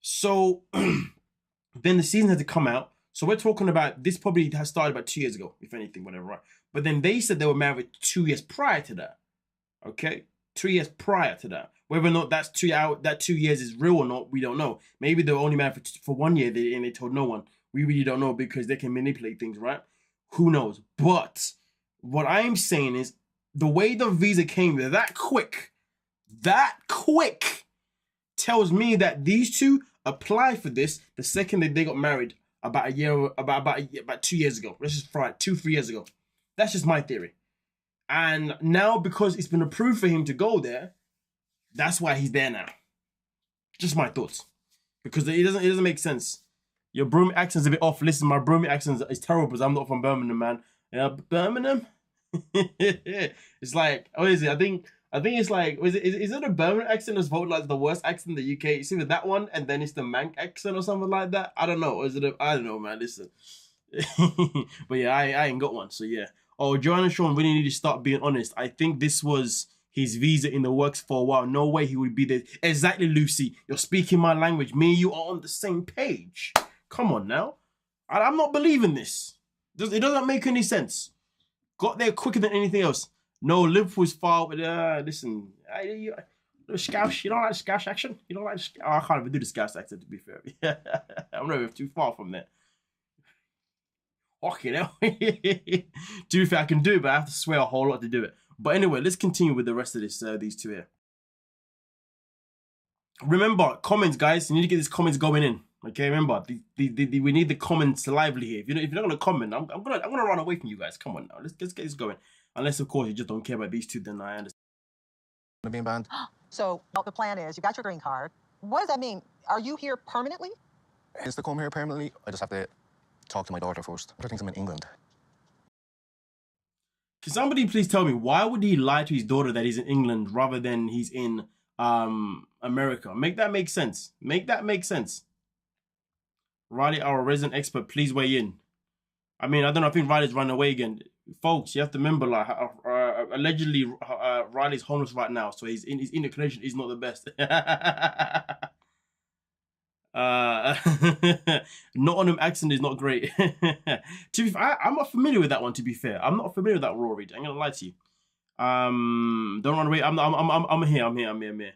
So then the season had to come out. So we're talking about this probably has started about 2 years ago, if anything, whatever, right? But then they said they were married 2 years prior to that. Okay, 2 years prior to that. Whether or not that 2 years is real or not, we don't know. Maybe they were only married for 1 year and they told no one. We really don't know because they can manipulate things, right? Who knows? But what I'm saying is the way the visa came that quick tells me that these two applied for this the second that they got married about 2 years ago. Let's just try it, 2-3 years ago. That's just my theory. And now because it's been approved for him to go there, that's why he's there now. Just my thoughts. Because it doesn't make sense. Your Birmingham accent's a bit off. Listen, my Birmingham accent is terrible because I'm not from Birmingham, man. Birmingham? It's like, what is it? I think it's like, is it a Birmingham accent that's voted like the worst accent in the UK? It's either that one and then it's the Manc accent or something like that. I don't know. I don't know, man. Listen. But yeah, I ain't got one. So yeah. Oh, Joan and Sean really need to start being honest. I think this was his visa in the works for a while. No way he would be there. Exactly, Lucy. You're speaking my language. Me and you are on the same page. Come on now. I'm not believing this. It doesn't make any sense. Got there quicker than anything else. No, Liverpool's far. Listen, Scouse. You don't like the Scouse action? You don't like the I can't even do the Scouse accent, to be fair. I'm not even too far from there. Okay, now. To be fair, I can do it, but I have to swear a whole lot to do it. But anyway, let's continue with the rest of this. These two here. Remember, comments, guys. You need to get these comments going in. Okay, remember, we need the comments lively here. If you're not gonna comment, I'm gonna run away from you guys. Come on now, let's get this going. Unless of course you just don't care about these two, then I understand. Being banned. So the plan is you got your green card. What does that mean? Are you here permanently? Is to come here permanently? I just have to talk to my daughter first. I think I'm in England. Can somebody please tell me why would he lie to his daughter that he's in England rather than he's in America? Make that make sense. Make that make sense. Riley, our resident expert, please weigh in. I mean, I don't know. I think Riley's run away again. Folks, you have to remember, like, allegedly, Riley's homeless right now, so his interconnection is not the best. Nottingham accent is not great. To be fair, I'm not familiar with that one. To be fair, I'm not familiar with that raw read. I'm gonna lie to you. Don't run away. I'm here.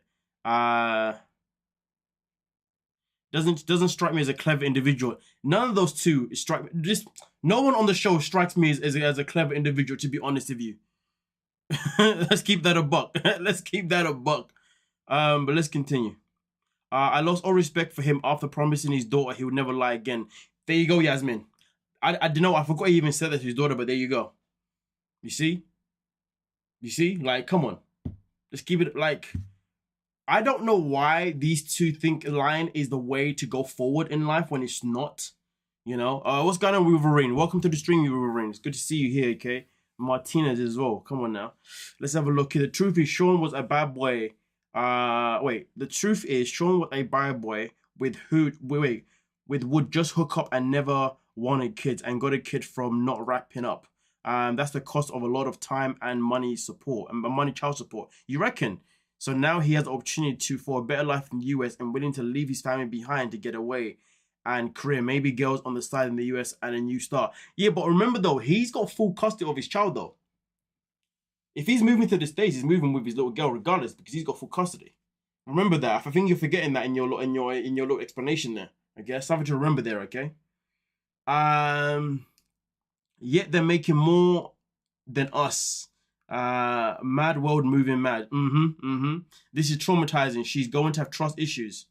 Doesn't strike me as a clever individual. None of those two strike me. Just no one on the show strikes me as a clever individual, to be honest with you. Let's keep that a buck. Let's keep that a buck. But let's continue. I lost all respect for him after promising his daughter he would never lie again. There you go, Yasmin. I don't know. I forgot he even said that to his daughter, but there you go. You see? You see? Like, come on. Let's keep it like... I don't know why these two think lying is the way to go forward in life when it's not. You know? What's going on, Wolverine? Welcome to the stream, Wolverine. It's good to see you here, okay? Martinez as well. Come on now. Let's have a look here. The truth is Sean was a bad boy. The truth is Sean was a bad boy with would just hook up and never wanted kids and got a kid from not wrapping up. That's the cost of a lot of time and money support and child support. You reckon? So now he has the opportunity for a better life in the US and willing to leave his family behind to get away and career. Maybe girls on the side in the US and a new start. Yeah, but remember though, he's got full custody of his child though. If he's moving to the States, he's moving with his little girl regardless because he's got full custody. Remember that. I think you're forgetting that in your little explanation there. Okay, something to remember there. Okay. Yet they're making more than us. Mad world moving mad. This is traumatizing. She's going to have trust issues.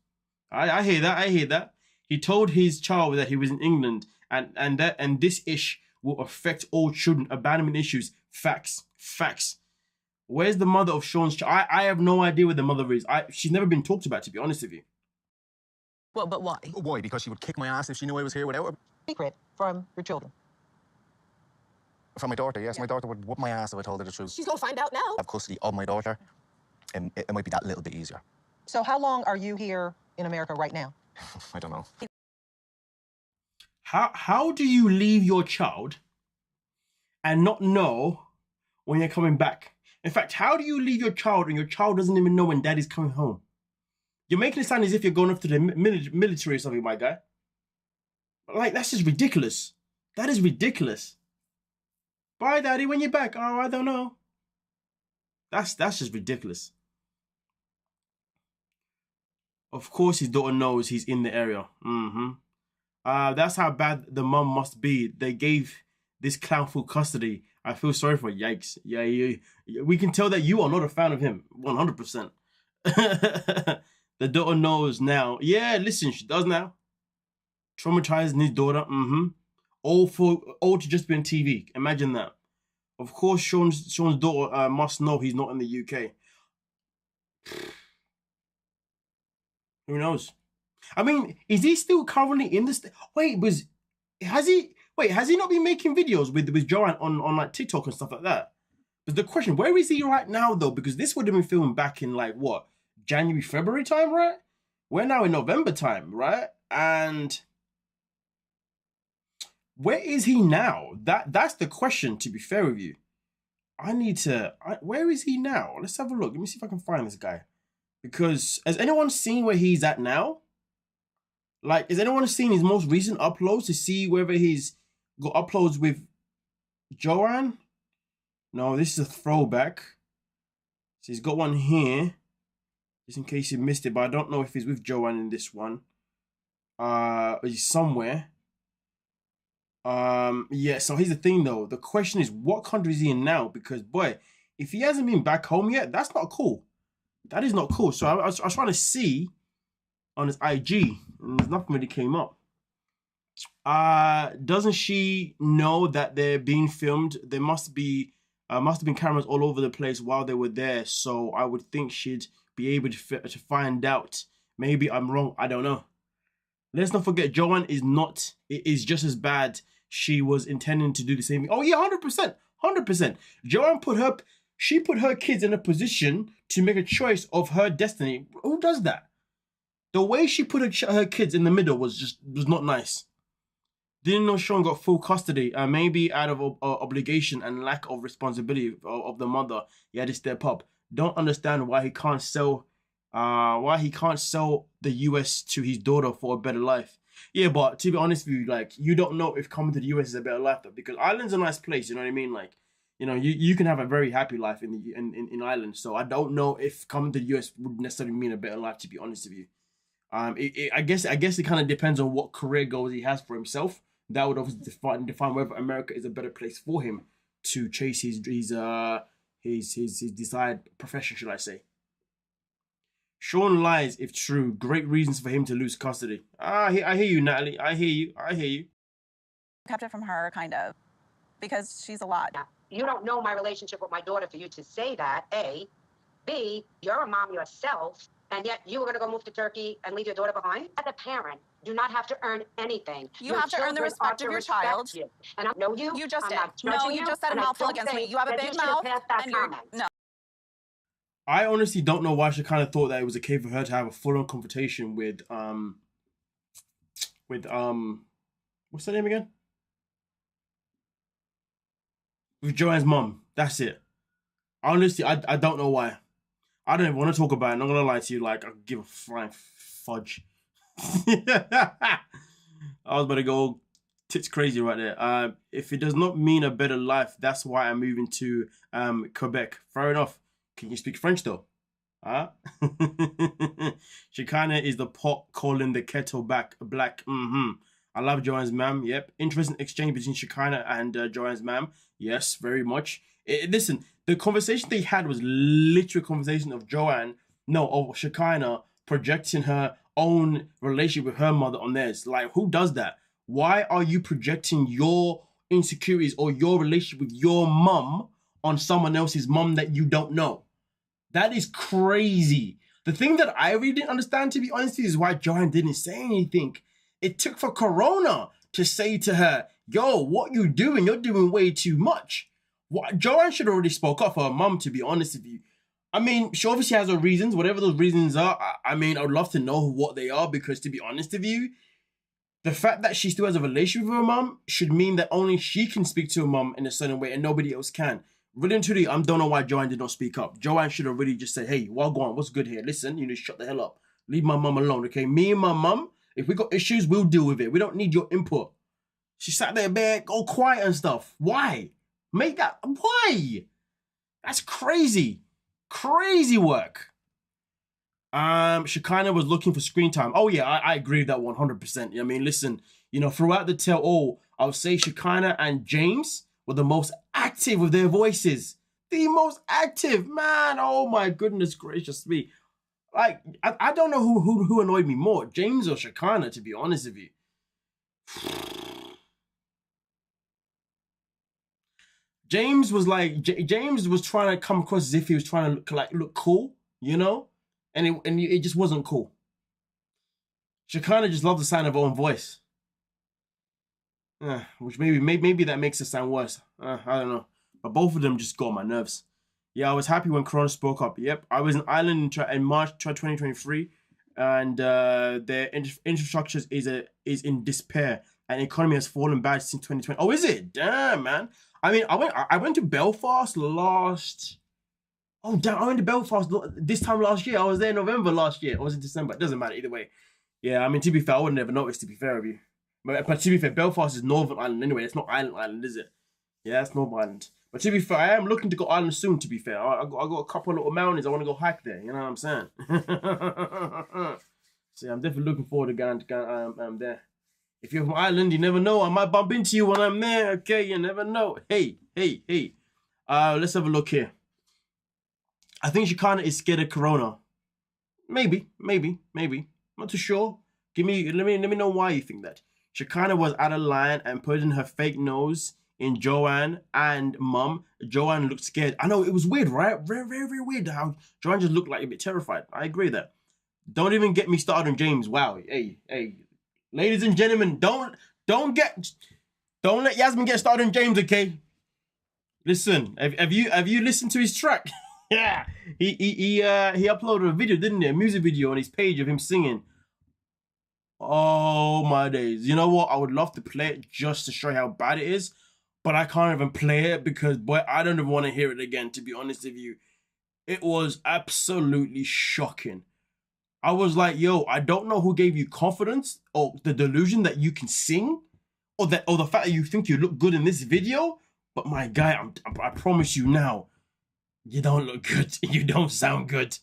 I hear that. I hear that. He told his child that he was in England, and this ish will affect all children. Abandonment issues. Facts. Facts. Where's the mother of Sean's child? I have no idea where the mother is. She's never been talked about, to be honest with you. Well, but why? Why? Because she would kick my ass if she knew I was here without her. Secret from your children. From my daughter, yes. My daughter would whoop my ass if I told her the truth. She's gonna find out now. I have custody of my daughter, and it might be that little bit easier. So how long are you here in America right now? I don't know. How do you leave your child and not know when you're coming back? In fact, how do you leave your child and your child doesn't even know when daddy's coming home? You're making it sound as if you're going off to the military or something, my guy. Like, that's just ridiculous. That is ridiculous. Bye, daddy, when you're back. Oh, I don't know. That's just ridiculous. Of course his daughter knows he's in the area. That's how bad the mum must be. They gave this clown full custody. I feel sorry for her. Yikes. Yeah, we can tell that you are not a fan of him. 100%. The daughter knows now. Yeah, listen, she does now. Traumatizing his daughter. All to just be on TV. Imagine that. Of course, Sean's daughter must know he's not in the UK. Who knows? I mean, is he still currently in the has he not been making videos with Joan on like TikTok and stuff like that? But the question, where is he right now though? Because this would have been filmed back in like what, January, February time, right? We're now in November time, right? And where is he now? That's the question, to be fair with you. Where is he now? Let's have a look. Let me see if I can find this guy. Because has anyone seen where he's at now? Like, has anyone seen his most recent uploads to see whether he's got uploads with Joan? No, this is a throwback. So he's got one here. Just in case you missed it, but I don't know if he's with Joan in this one. He's somewhere. Yeah, so here's the thing though. The question is, what country is he in now? Because boy, if he hasn't been back home yet, that's not cool. That is not cool. So I was trying to see on his IG, and there's nothing really came up. Doesn't she know that they're being filmed? There must have been cameras all over the place while they were there. So I would think she'd be able to find out. Maybe I'm wrong. I don't know. Let's not forget, Joan is just as bad. She was intending to do the same thing. Oh yeah, 100%, 100%. Joan put her kids in a position to make a choice of her destiny. Who does that? The way she put her kids in the middle was not nice. Didn't know Sean got full custody. Maybe out of obligation and lack of responsibility of the mother, he had to step up. Don't understand why he can't sell the US to his daughter for a better life. Yeah, but to be honest with you, like, you don't know if coming to the US is a better life though, because Ireland's a nice place, you know what I mean? Like, you know, you can have a very happy life in Ireland. So I don't know if coming to the US would necessarily mean a better life, to be honest with you. I guess it kind of depends on what career goals he has for himself. That would obviously define whether America is a better place for him to chase his desired profession, should I say. Sean lies if true. Great reasons for him to lose custody. I hear you, Natalie. I hear you. Kept it from her, kind of, because she's a lot. You don't know my relationship with my daughter for you to say that, A. B, you're a mom yourself, and yet you were going to go move to Turkey and leave your daughter behind? As a parent, do not have to earn anything. You have to earn the respect of your child. You. And I know you. You just did. No, you just said a mouthful against me. You have a big mouth, and you're... No. I honestly don't know why she kind of thought that it was okay for her to have a full-on confrontation with what's her name again? With Joan's mom. That's it. Honestly, I don't know why. I don't even want to talk about it. I'm not gonna lie to you. Like, I give a flying fudge. I was about to go tits crazy right there. If it does not mean a better life, that's why I'm moving to Quebec. Fair enough. Can you speak French though? Huh? Shakina is the pot calling the kettle black. I love Joan's mom. Yep. Interesting exchange between Shakina and Joan's mom. Yes, very much. Listen, the conversation they had was literally a conversation of Shakina projecting her own relationship with her mother on theirs. Like, who does that? Why are you projecting your insecurities or your relationship with your mum on someone else's mum that you don't know? That is crazy. The thing that I really didn't understand, to be honest, is why Joan didn't say anything. It took for Corona to say to her, yo, what you doing? You're doing way too much. Joan should have already spoke up for her mum, to be honest with you. I mean, she obviously has her reasons, whatever those reasons are. I mean, I would love to know what they are, because to be honest with you, the fact that she still has a relationship with her mum should mean that only she can speak to her mum in a certain way and nobody else can. Really and truly, I don't know why Joan did not speak up. Joan should have really just said, hey, well, go on, what's good here? Listen, you need to shut the hell up. Leave my mum alone, okay? Me and my mum, if we got issues, we'll deal with it. We don't need your input. She sat there, man, all quiet and stuff. Why? Make that, why? That's crazy. Crazy work. Shakina was looking for screen time. Oh yeah, I agree with that 100%. I mean, listen, you know, throughout the tell-all, I would say Shakina and James were the most active with their voices. The most active, man. Oh my goodness gracious me. Like, I don't know who annoyed me more, James or Shakina, to be honest with you. James was like, James was trying to come across as if he was trying to look cool, you know? And it just wasn't cool. Shakina just loved the sound of her own voice. Which maybe that makes it sound worse. I don't know. But both of them just got on my nerves. Yeah, I was happy when Corona spoke up. Yep, I was in Ireland in March 2023, and their infrastructure is in despair, and the economy has fallen bad since 2020. Oh, is it? Damn, man. I mean, I went to Belfast last. Oh, damn! I went to Belfast this time last year. I was there in November last year. Or was it December? It doesn't matter either way. Yeah, I mean, to be fair, I would never notice. To be fair with you, but to be fair, Belfast is Northern Ireland anyway. It's not Ireland, is it? Yeah, it's Northern Ireland. But to be fair, I am looking to go Ireland soon. To be fair, I got a couple of little mountains I want to go hike there. You know what I'm saying? See, I'm definitely looking forward to going there. If you're from Ireland, you never know. I might bump into you when I'm there. Okay, you never know. Hey. Let's have a look here. I think Shakina is scared of Corona. Maybe. Not too sure. Let me know why you think that. Shakina was out of line and putting her fake nose in Joan and mum. Joan looked scared. I know, it was weird, right? Very, very, very weird how Joan just looked like a bit terrified. I agree that. Don't even get me started on James. Wow. Hey. Ladies and gentlemen, don't let Yasmin get started on James, okay? Listen, have you listened to his track? Yeah. He uploaded a video, didn't he? A music video on his page of him singing. Oh my days. You know what? I would love to play it just to show you how bad it is, but I can't even play it because, boy, I don't even want to hear it again, to be honest with you. It was absolutely shocking. I was like, yo, I don't know who gave you confidence or the delusion that you can sing or the fact that you think you look good in this video, but my guy, I promise you now, you don't look good. You don't sound good.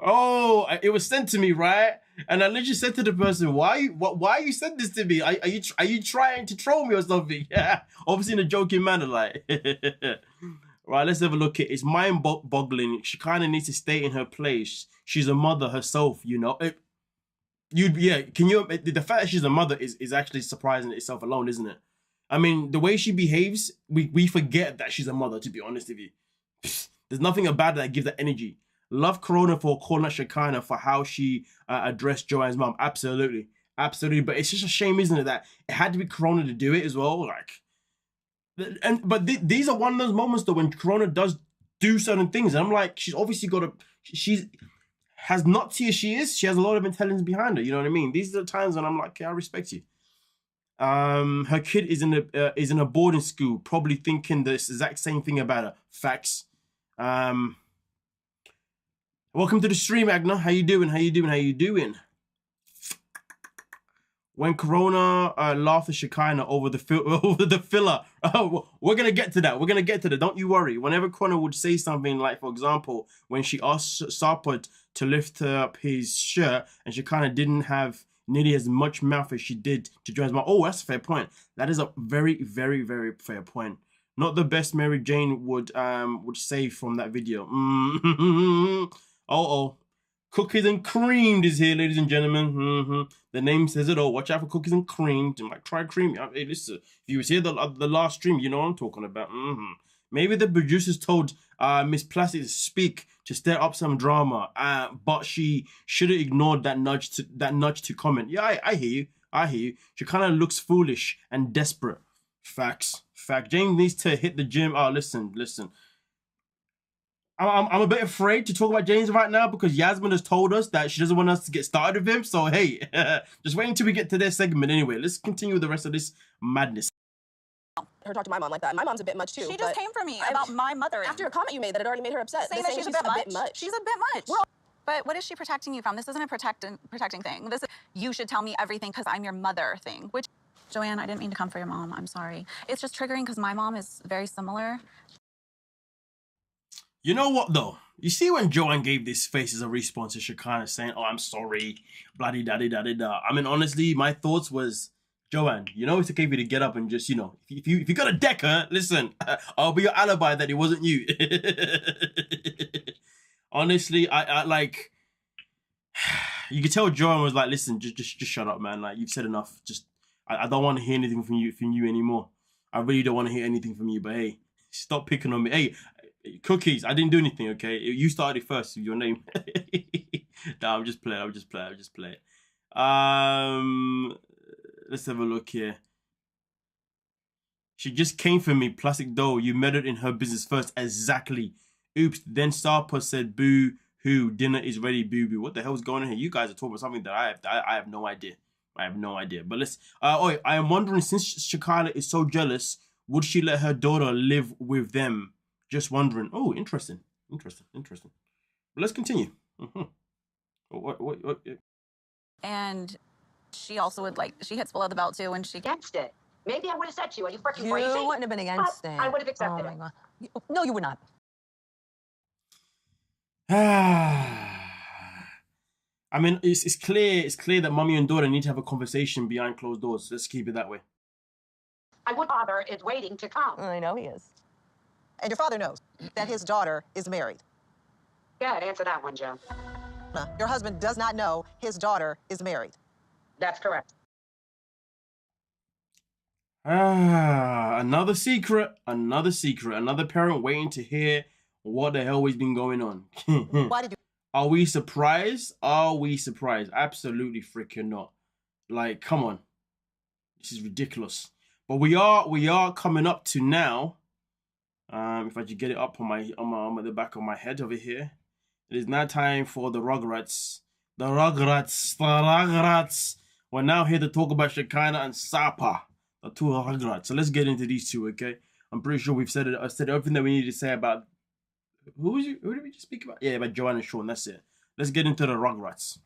Oh, it was sent to me, right? And I literally said to the person, why you sent this to me? Are you trying to troll me or something? Yeah, obviously in a joking manner, like. Right, let's have a look at it. It's mind-boggling. She kind of needs to stay in her place. She's a mother herself, you know. The fact that she's a mother is actually surprising itself alone, isn't it? I mean, the way she behaves, we forget that she's a mother, to be honest with you. There's nothing about that gives that energy. Love Corona for calling out Shakina for how she addressed Joanne's mom. Absolutely. But it's just a shame, isn't it, that it had to be Corona to do it as well. But these are one of those moments though when Corona does do certain things, and I'm like, she's obviously has nutsy as she is, she has a lot of intelligence behind her. You know what I mean? These are the times when I'm like, okay, I respect you. Her kid is in a boarding school, probably thinking the exact same thing about her. Facts. Welcome to the stream, Agna. How you doing? When Corona laughed at Shakina over the filler. Oh, we're gonna get to that. Don't you worry. Whenever Corona would say something like, for example, when she asked Sapa to lift up his shirt and Shakina didn't have nearly as much mouth as she did to Joan's mom. Oh, that's a fair point. That is a very, very, very fair point. Not the best Mary Jane would say from that video. Oh. Cookies and cream is here, ladies and gentlemen. The name says it all. Watch out for cookies and cream. You might try cream. Hey, listen, if you was here the last stream, you know what I'm talking about. Maybe the producers told Miss Plastic to speak to stir up some drama, but she should have ignored that nudge to comment. Yeah, I hear you. She kind of looks foolish and desperate. Facts. James needs to hit the gym. Oh, listen. I'm a bit afraid to talk about James right now because Yasmin has told us that she doesn't want us to get started with him. So, hey, just wait until we get to their segment anyway. Let's continue with the rest of this madness. Her talk to my mom like that. My mom's a bit much too. She just came for me about my mother. After a comment you made that had already made her upset. Saying that she's a bit much. She's a bit much. But what is she protecting you from? This isn't a protecting thing. This is, you should tell me everything because I'm your mother thing. Which, Joanne, I didn't mean to come for your mom. I'm sorry. It's just triggering because my mom is very similar. You know what, though? You see when Joanne gave this face as a response to Shakina saying, oh, I'm sorry, blah-de-da-de-da-de-da. I mean, honestly, my thoughts was, Joanne, you know it's okay for you to get up and just, you know, if you got a decker, listen, I'll be your alibi that it wasn't you. Honestly, I like, you could tell Joanne was like, listen, just shut up, man. Like, you've said enough. Just, I don't want to hear anything from you anymore. I really don't want to hear anything from you, but hey, stop picking on me. Hey, Cookies, I didn't do anything, okay? You started first with your name. Nah, I'm just playing. Let's have a look here. She just came for me, plastic doll. You meddled in her business first. Exactly. Oops. Then Sapa said, boo hoo, dinner is ready, boo boo. What the hell's going on here? You guys are talking about something that I have no idea. But let's, I am wondering, since Shakina is so jealous, would she let her daughter live with them? Just wondering. Oh, interesting. But let's continue. What? And she also would she hits below the belt too when she Against it. Maybe I would have said to you, are you freaking You crazy? wouldn't have been against it. I would have accepted Oh, my it. God. No, you would not. I mean, it's clear that mommy and daughter need to have a conversation behind closed doors. Let's keep it that way. I would father is waiting to come. I know he is. And your father knows that his daughter is married. Go ahead, answer that one, Joe. Your husband does not know his daughter is married. That's correct. Another secret. Another parent waiting to hear what the hell has been going on. Why did you? Are we surprised? Absolutely freaking not. Like, come on. This is ridiculous. But we are coming up to now. If I could get it up on the back of my head over here. It is now time for the Rugrats. The Rugrats. We're now here to talk about Shakina and Sapa. The two Rugrats. So let's get into these two, okay? I'm pretty sure we've said it. I said everything that we need to say about... Who did we just speak about? Yeah, about Joan and Sean. That's it. Let's get into the Rugrats.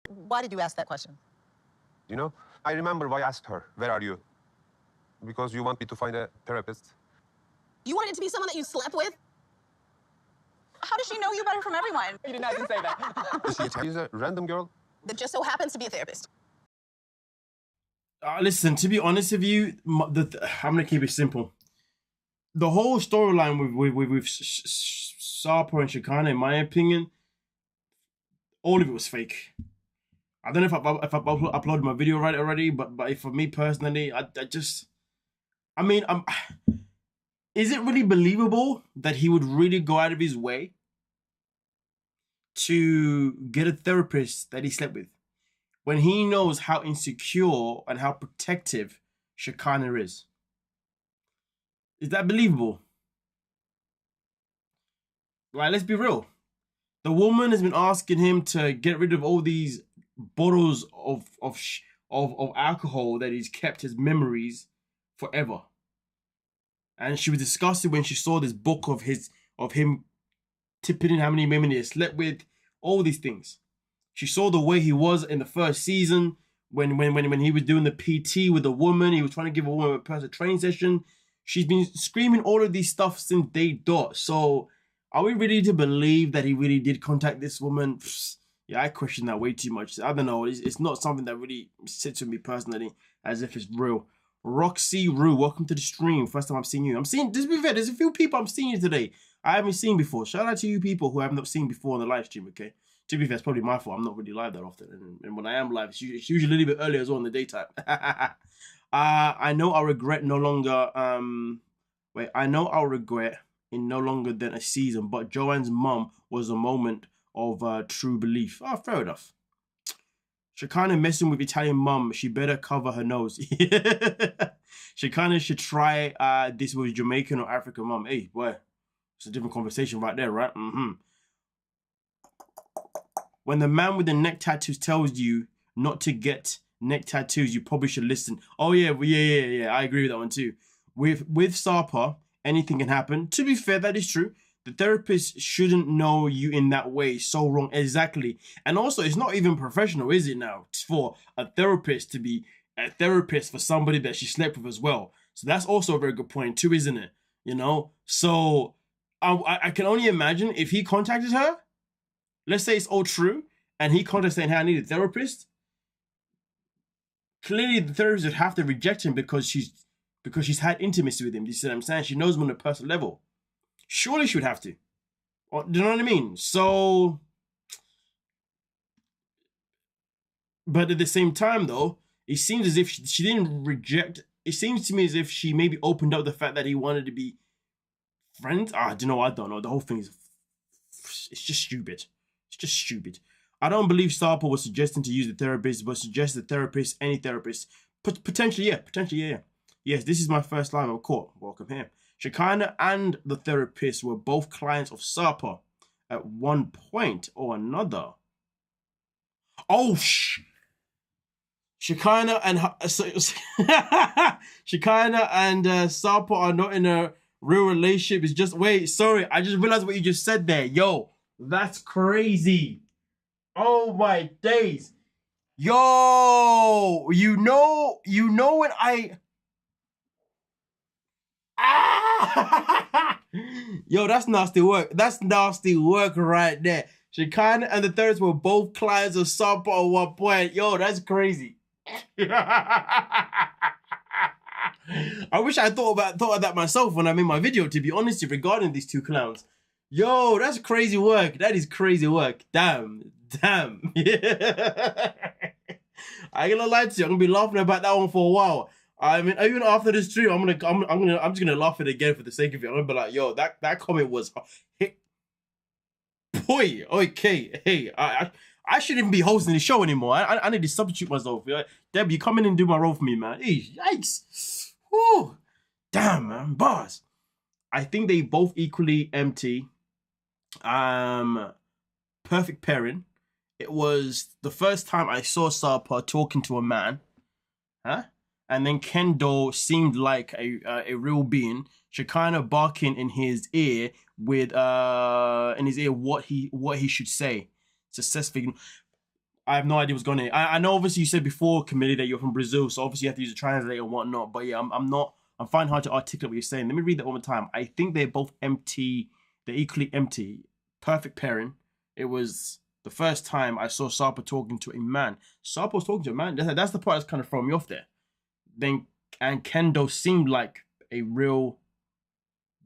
Why did you ask that question? You know, I remember why I asked her, where are you? Because you want me to find a therapist. You wanted it to be someone that you slept with? How does she know you better from everyone? You did not even say that. Is she She's a random girl? That just so happens to be a therapist. Listen, to be honest with you, I'm going to keep it simple. The whole storyline with Sapa and Shakina, in my opinion, all of it was fake. I don't know if I uploaded my video right already, but for me personally, is it really believable that he would really go out of his way to get a therapist that he slept with when he knows how insecure and how protective Shakina is? Is that believable? Right, let's be real. The woman has been asking him to get rid of all these bottles of alcohol that he's kept his memories forever. And she was disgusted when she saw this book of him tipping in how many women he had slept with, all these things. She saw the way he was in the first season when he was doing the PT with a woman. He was trying to give a woman a personal training session. She's been screaming all of these stuff since day dot. So are we ready to believe that he really did contact this woman? Yeah, I question that way too much. I don't know. It's not something that really sits with me personally, as if it's real. Roxy Rue, welcome to the stream. First time I'm seeing you. To be fair, there's a few people I'm seeing you today I haven't seen before. Shout out to you people who I have not seen before on the live stream, okay? To be fair, it's probably my fault. I'm not really live that often. And when I am live, it's usually a little bit earlier as well in the daytime. I know I'll regret no longer... I know I'll regret in no longer than a season, but Joanne's mum was a moment of true belief. Oh, fair enough. Shakina messing with Italian mum. She better cover her nose. Shakina should try this with Jamaican or African mum. Hey, boy, it's a different conversation right there, right? When the man with the neck tattoos tells you not to get neck tattoos, you probably should listen. Oh yeah. I agree with that one too. With Sapa, anything can happen. To be fair, that is true. The therapist shouldn't know you in that way. So wrong. Exactly. And also, it's not even professional, is it now? For a therapist to be a therapist for somebody that she slept with as well. So that's also a very good point too, isn't it? You know? So I can only imagine if he contacted her, let's say it's all true, and he contacted saying, hey, I need a therapist. Clearly, the therapist would have to reject him because she's had intimacy with him. You see what I'm saying? She knows him on a personal level. Surely she would have to. Do you know what I mean? So, but at the same time, though, it seems as if she didn't reject. It seems to me as if she maybe opened up the fact that he wanted to be friends. Do you know? I don't know. The whole thing is, it's just stupid. It's just stupid. I don't believe Sapa was suggesting to use the therapist, but suggest the therapist, any therapist. Potentially, yeah. Yes, this is my first live on court. Welcome here. Shakina and the therapist were both clients of Sapa at one point or another. Oh, Shakina and Shakina and Sapa are not in a real relationship. It's just, wait, sorry, I just realized what you just said there. Yo, that's crazy. Oh my days. Yo, you know when I... Yo, that's nasty work. That's nasty work right there. Shakina and the therapist were both clients of Sapa at one point. Yo, that's crazy. I wish I thought of that myself when I made my video, to be honest, regarding these two clowns. Yo, that's crazy work. That is crazy work. Damn. I ain't gonna lie to you. I'm gonna be laughing about that one for a while. I mean, even after this stream, I'm just gonna laugh at it again for the sake of it. I'm gonna be like, yo, that comment was, boy, okay, hey, I shouldn't be hosting the show anymore. I need to substitute myself. Deb, you come in and do my role for me, man. Hey, yikes, whoo, damn, man, bars. I think they both equally empty. Perfect pairing. It was the first time I saw Sapa talking to a man, and then Kendo seemed like a real being. Shakina barking in his ear with what he should say. Successfully, I have no idea what's going on. I know obviously you said before, Camille, that you're from Brazil, so obviously you have to use a translator and whatnot. But yeah, I'm finding hard to articulate what you're saying. Let me read that one more time. I think they're both empty. They're equally empty. Perfect pairing. It was the first time I saw Sapa talking to a man. Sapa was talking to a man. That's the part that's kind of throwing me off there. And Kendo seemed like a real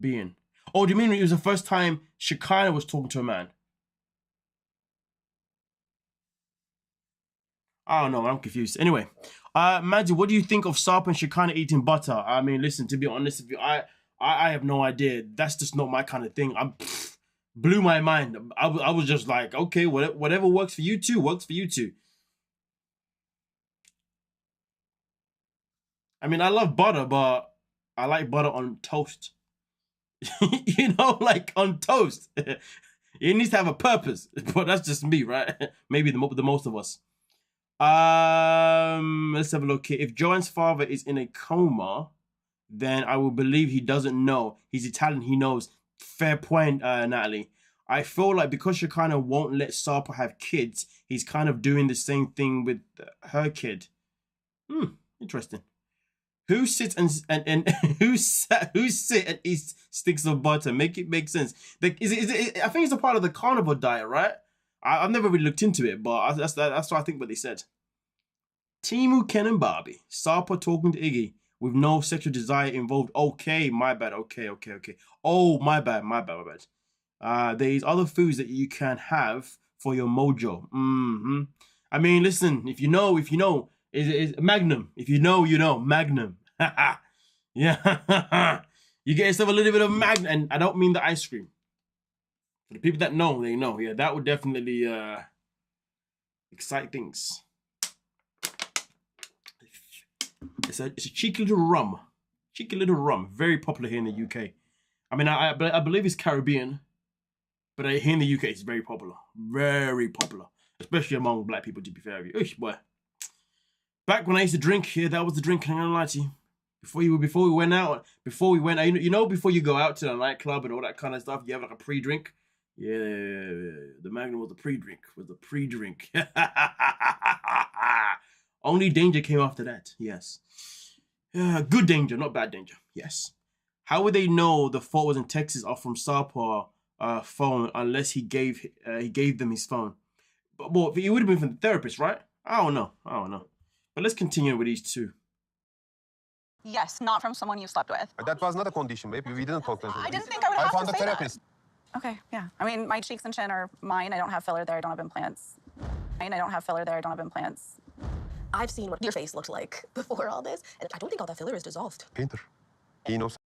being. Oh, do you mean it was the first time Shakina was talking to a man? I don't know, I'm confused. Anyway, Maddie, what do you think of Sapa and Shakina eating butter? I mean, listen, to be honest with you, I have no idea. That's just not my kind of thing. Blew my mind. I was just like, okay, whatever works for you two, works for you two. I mean, I love butter, but I like butter on toast. You know, like on toast. It needs to have a purpose. But that's just me, right? Maybe the most of us. Let's have a look here. If Joanne's father is in a coma, then I will believe he doesn't know. He's Italian, he knows. Fair point, Natalie. I feel like because Shakina won't let Sapa have kids, he's kind of doing the same thing with her kid. Interesting. Who sits and who sit and eats sticks of butter? Make it make sense. I think it's a part of the carnivore diet, right? I've never really looked into it, but that's what I think what they said. Timu, Ken, and Barbie. Sapa talking to Iggy with no sexual desire involved. Okay, my bad. Okay. Oh, my bad. There's other foods that you can have for your mojo. I mean, listen, if you know, is Magnum. If you know, Magnum. Yeah. You get yourself a little bit of Magnum, and I don't mean the ice cream. For the people that know, they know. Yeah, that would definitely excite things. It's a cheeky little rum. Very popular here in the UK. I mean, I believe it's Caribbean, but here in the UK, it's very popular. Very popular. Especially among black people, to be fair with you. Oosh, boy. Back when I used to drink, yeah, that was the drink, I'm gonna lie to you. Before we went out, before you go out to the nightclub and all that kind of stuff, you have like a pre-drink. Yeah, the Magnum was the pre-drink. Only danger came after that, yes. Good danger, not bad danger, yes. How would they know the photos and texts are from Sapa phone unless he gave them his phone? Well, it would have been from the therapist, right? I don't know. But let's continue with these two. Yes, not from someone you slept with. That was not a condition, babe. We didn't talk. I didn't think I would have to found a say therapist. That. Okay, yeah. I mean, my cheeks and chin are mine. I don't have filler there. I don't have implants. I've seen what your face looked like before all this, and I don't think all that filler is dissolved. Painter. He knows.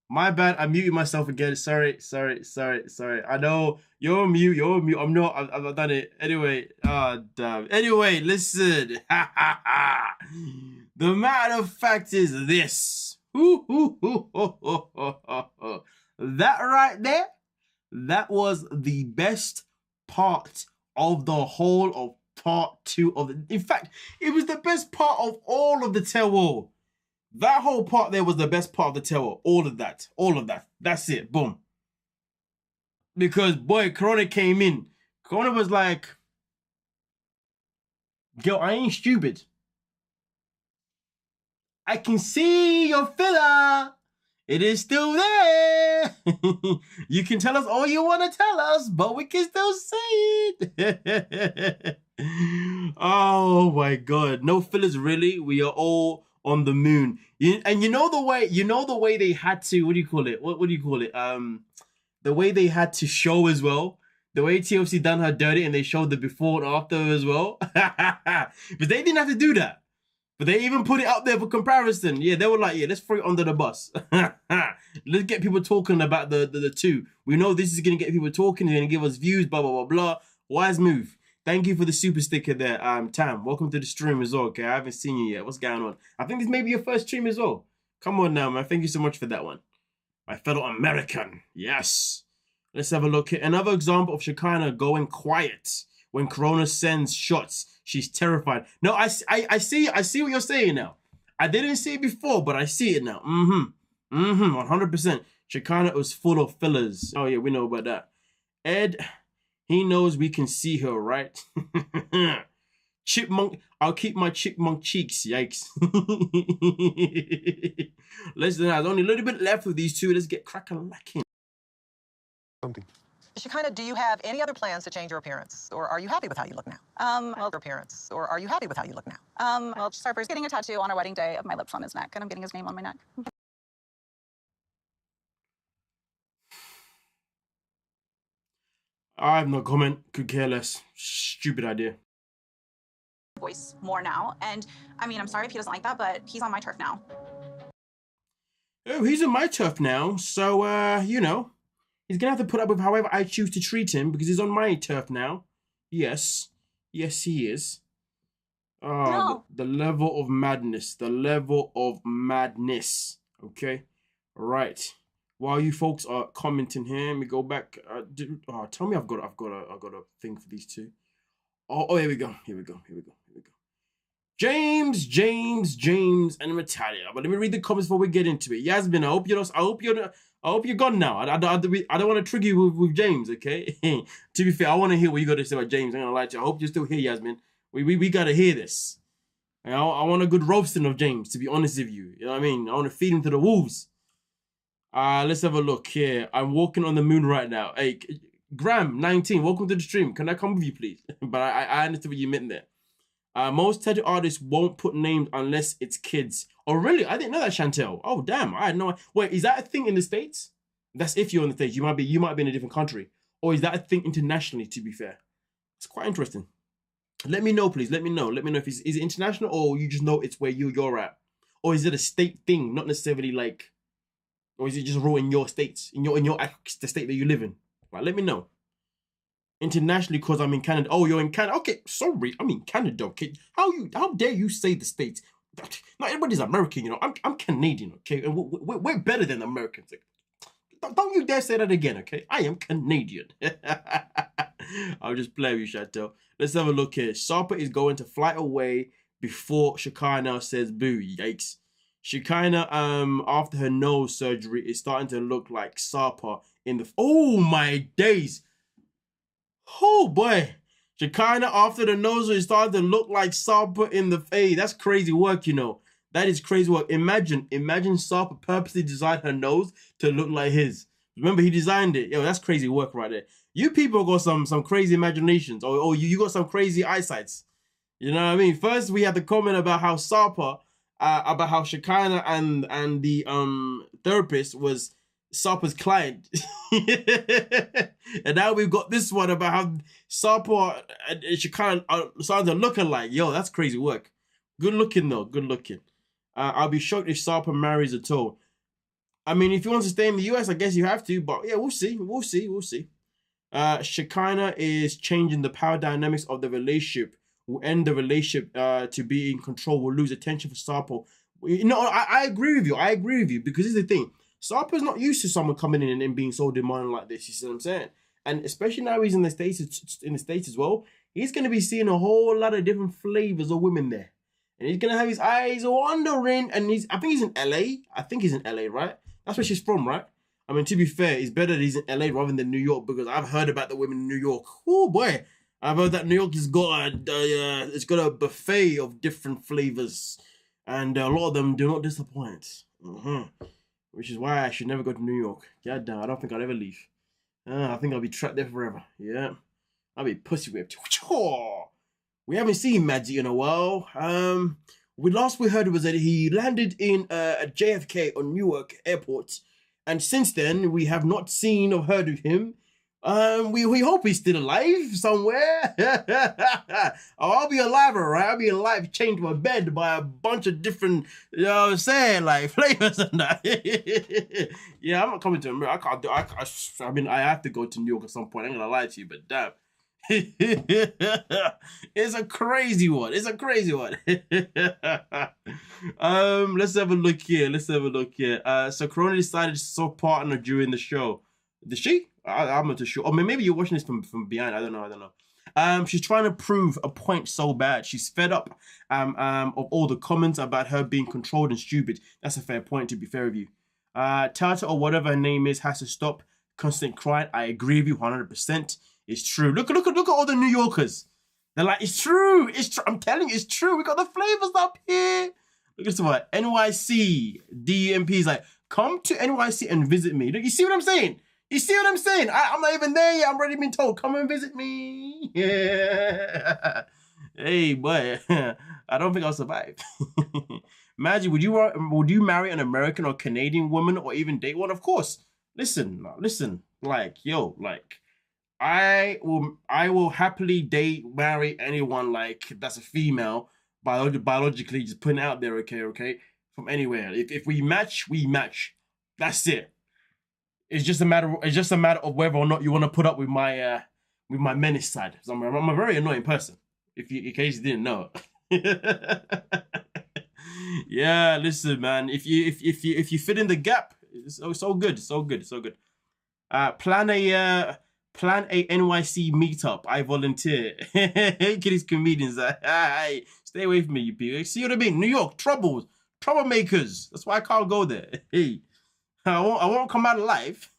My bad, I muted myself again. Sorry. I know you're on mute. I'm not. I've done it. Anyway, damn. Anyway, listen. The matter of fact is this. That right there, that was the best part of the whole of part 2 of the. In fact, it was the best part of all of the tell-all. That whole part there was the best part of the tell-all. All of that. That's it. Boom. Because, boy, Corona came in. Corona was like, girl, I ain't stupid. I can see your filler. It is still there. You can tell us all you want to tell us, but we can still see it. Oh, my God. No fillers, really. We are all on the moon. And you know the way they had to, what do you call it? The way they had to show as well. The way TLC done her dirty and they showed the before and after as well. But they didn't have to do that. But they even put it up there for comparison. Yeah, they were like, yeah, let's throw it under the bus. Let's get people talking about the two. We know this is going to get people talking. It's going to give us views, blah, blah, blah, blah. Wise move. Thank you for the super sticker there, Tam. Welcome to the stream as well, okay? I haven't seen you yet. What's going on? I think this may be your first stream as well. Come on now, man. Thank you so much for that one. My fellow American. Yes. Let's have a look here. Another example of Shakina going quiet when Corona sends shots. She's terrified. No, I see what you're saying now. I didn't see it before, but I see it now. 100%. Shakina was full of fillers. Oh, yeah, we know about that. Ed... He knows we can see her, right? Chipmunk, I'll keep my chipmunk cheeks, yikes. Listen, there's only a little bit left with these two. Let's get cracking. Something. Shakina, do you have any other plans to change your appearance? Or are you happy with how you look now? Well, Harper's getting a tattoo on our wedding day of my lips on his neck, and I'm getting his name on my neck. I have no comment. Could care less. Stupid idea. Voice more now, and I mean, I'm sorry if he doesn't like that, but he's on my turf now. Oh, he's on my turf now, so you know, he's gonna have to put up with however I choose to treat him because he's on my turf now. Yes, he is. No. The level of madness. Okay, right. While you folks are commenting here, let me go back. Tell me I've got a thing for these two. Oh, here we go. James, and Natalia. But let me read the comments before we get into it. Yasmin, I hope you're gone now. I don't want to trigger you with James, okay? To be fair, I want to hear what you got to say about James. I'm gonna lie to you. I hope you're still here, Yasmin. We gotta hear this. And I want a good roasting of James, to be honest with you. You know what I mean? I want to feed him to the wolves. Let's have a look here. I'm walking on the moon right now. Hey, Graham, 19, welcome to the stream. Can I come with you, please? But I understand what you meant there. Most tattoo artists won't put names unless it's kids. Oh, really? I didn't know that, Chantel. Oh, damn. I had no idea. Wait, is that a thing in the States? That's if you're in the States. You might be in a different country. Or is that a thing internationally, to be fair? It's quite interesting. Let me know, please. Let me know. Let me know if is it international or you just know it's where you're at. Or is it a state thing, not necessarily like, or is it just raw in your states, in your the state that you live in? Right, let me know. Internationally, because I'm in Canada. Oh, you're in Canada. Okay, sorry, I'm in Canada. Okay, how dare you say the States? Not everybody's American, you know. I'm Canadian, okay, and we're better than Americans. Don't you dare say that again, okay? I am Canadian. I'll just play with you, Chateau. Let's have a look here. Sapa is going to fly away before Shakina says boo. Yikes. Shakina, after her nose surgery, is starting to look like Sapa in the... Oh, my days. Oh, boy. Shakina, after the nose, is starting to look like Sapa in the... Hey, that's crazy work, you know. That is crazy work. Imagine Sapa purposely designed her nose to look like his. Remember, he designed it. Yo, that's crazy work right there. You people got some crazy imaginations, or you got some crazy eyesights. You know what I mean? First, we had the comment about how Sapa, about how Shakina and the therapist was Sapa's client, and now we've got this one about how Sapa and Shakina are starting to look alike. Yo, that's crazy work. Good looking though. Good looking. I'll be shocked if Sapa marries at all. I mean, if he wants to stay in the US, I guess you have to. But yeah, we'll see. We'll see. We'll see. Shakina is changing the power dynamics of the relationship. Will end the relationship to be in control. Will lose attention for Sapa. You know, I agree with you. I agree with you because this is the thing. Sapa's not used to someone coming in and being so demanding like this. You see what I'm saying? And especially now he's in the States as well. He's going to be seeing a whole lot of different flavors of women there. And he's going to have his eyes wandering. And I think he's in LA. I think he's in LA, right? That's where she's from, right? I mean, to be fair, it's better that he's in LA rather than New York because I've heard about the women in New York. Oh, boy. I've heard that New York has got it's got a buffet of different flavors. And a lot of them do not disappoint. Which is why I should never go to New York. God damn, I don't think I'll ever leave. I think I'll be trapped there forever. Yeah. I'll be pussy whipped. We haven't seen Madzie in a while. Last we heard was that he landed in at JFK on Newark Airport. And since then, we have not seen or heard of him. We hope he's still alive somewhere. I'll be alive, all right? I'll be alive, chained to my bed by a bunch of different, you know what I'm saying, like flavors and that. Yeah, I'm not coming to America. I can't do I mean, I have to go to New York at some point. I ain't gonna lie to you, but damn. It's a crazy one. It's a crazy one. Let's have a look here. So Corona decided to swap partner during the show. Did she? I'm not too sure. Or maybe you're watching this from behind. I don't know. She's trying to prove a point so bad. She's fed up of all the comments about her being controlled and stupid. That's a fair point, to be fair with you. Tata or whatever her name is has to stop constant crying. I agree with you 100%. It's true. Look at all the New Yorkers. They're like, it's true. It's true. I'm telling you, it's true. We got the flavors up here. Look at what NYC DMP is like. Come to NYC and visit me. Look, you see what I'm saying? You see what I'm saying? I'm not even there yet. I'm already been told, come and visit me. Yeah. Hey, boy. I don't think I'll survive. Madzie, would you marry an American or Canadian woman or even date one? Of course. Listen. Like, yo, like, I will happily marry anyone like that's a female, biologically, just putting it out there, okay? From anywhere. If we match, we match. That's it. It's just a matter of whether or not you want to put up with my menace side. So I'm a very annoying person. In case you didn't know. Yeah, listen, man. If you fit in the gap, it's so good. Plan a NYC meetup. I volunteer. Kiddies comedians. Stay away from me, you people. See what I mean? New York, troublemakers. That's why I can't go there. Hey. I won't come out alive.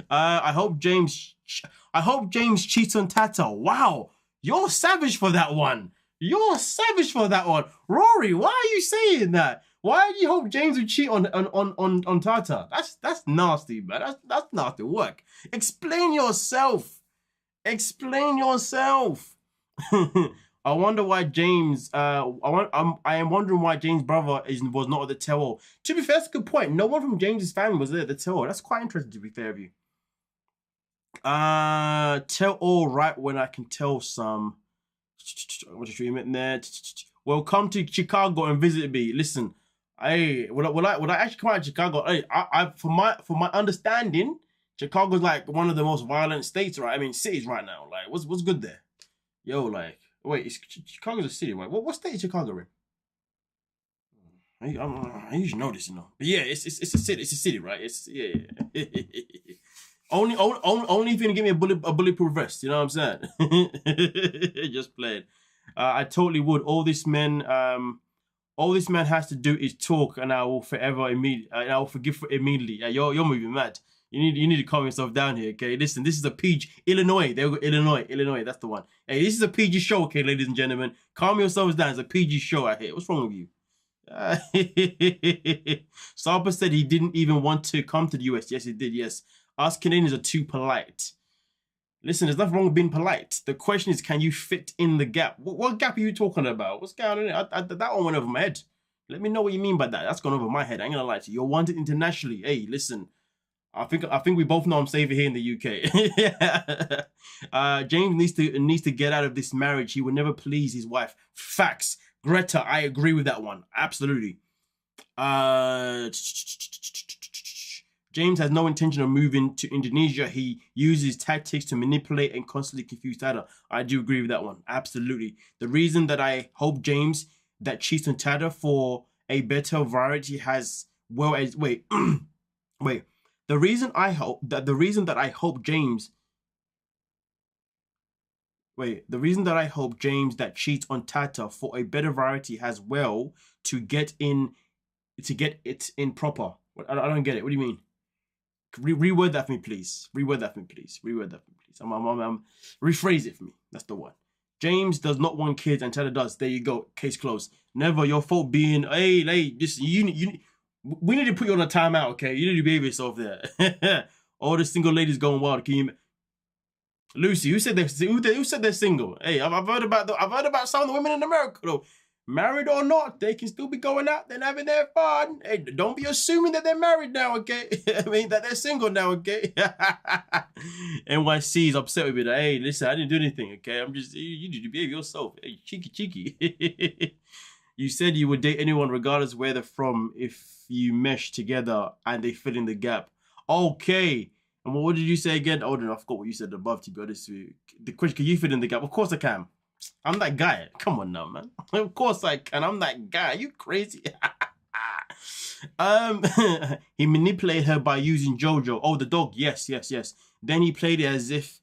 I hope James cheats on Tata. Wow, You're savage for that one. You're savage for that one. Rory, why are you saying that? Why do you hope James would cheat on Tata? That's nasty, man. That's nasty work. Explain yourself. Explain yourself. I wonder why James. I am wondering why James' brother was not at the tell-all. To be fair, that's a good point. No one from James's family was there at the tell-all. That's quite interesting. To be fair of you. Tell-all right when I can tell some. What should we there? Well, come to Chicago and visit me. Listen, would I actually come out to Chicago? Hey, for my understanding, Chicago's like one of the most violent states, right? I mean, cities right now. Like, what's good there? Yo, like, wait, Chicago's a city, right? What state is Chicago in? I usually know this, you know. But yeah, it's a city. It's a city, right? It's yeah. Only if you're gonna give me a bulletproof vest, you know what I'm saying? Just played. I totally would. All this man has to do is talk, and I will I will forgive immediately. You're moving mad. You need to calm yourself down here, okay? Listen, this is a PG Illinois. There we go, Illinois. That's the one. Hey, this is a PG show, okay, ladies and gentlemen. Calm yourselves down. It's a PG show out here. What's wrong with you? Sapa said he didn't even want to come to the US. Yes, he did. Yes. Us Canadians are too polite. Listen, there's nothing wrong with being polite. The question is, can you fit in the gap? What gap are you talking about? What's going on? That one went over my head. Let me know what you mean by that. That's gone over my head. I ain't gonna lie to you. You're wanted internationally. Hey, listen. I think we both know I'm safer here in the UK. James needs to get out of this marriage. He would never please his wife. Facts. Greta, I agree with that one. Absolutely. James has no intention of moving to Indonesia. He uses tactics to manipulate and constantly confuse Tata. I do agree with that one. Absolutely. The reason that I hope James that cheats on Tata for a better variety has well as wait. The reason that I hope James that cheats on Tata for a better variety has well to get it in proper. I don't get it. What do you mean? Reword that for me, please. Reword that for me, please. Rephrase it for me. That's the one. James does not want kids and Tata does. There you go. Case closed. Never your fault being, hey, listen, we need to put you on a timeout, okay? You need to behave yourself there. All the single ladies going wild. Can you... Lucy, who said they're single? Hey, I've heard about some of the women in America though. Married or not, they can still be going out and having their fun. Hey, don't be assuming that they're married now, okay? I mean, that they're single now, okay? NYC is upset with me. That, hey, listen, I didn't do anything, okay? I'm just, you need to behave yourself. Hey, cheeky. You said you would date anyone regardless where they're from if you mesh together and they fill in the gap. Okay. And what did you say again? Oh, no, I forgot what you said above, to be honest with you. The question, can you fit in the gap? Of course I can. I'm that guy. Come on now, man. Of course I can. I'm that guy. Are you crazy? He manipulated her by using Jojo. Oh, the dog. Yes. Then he played it as if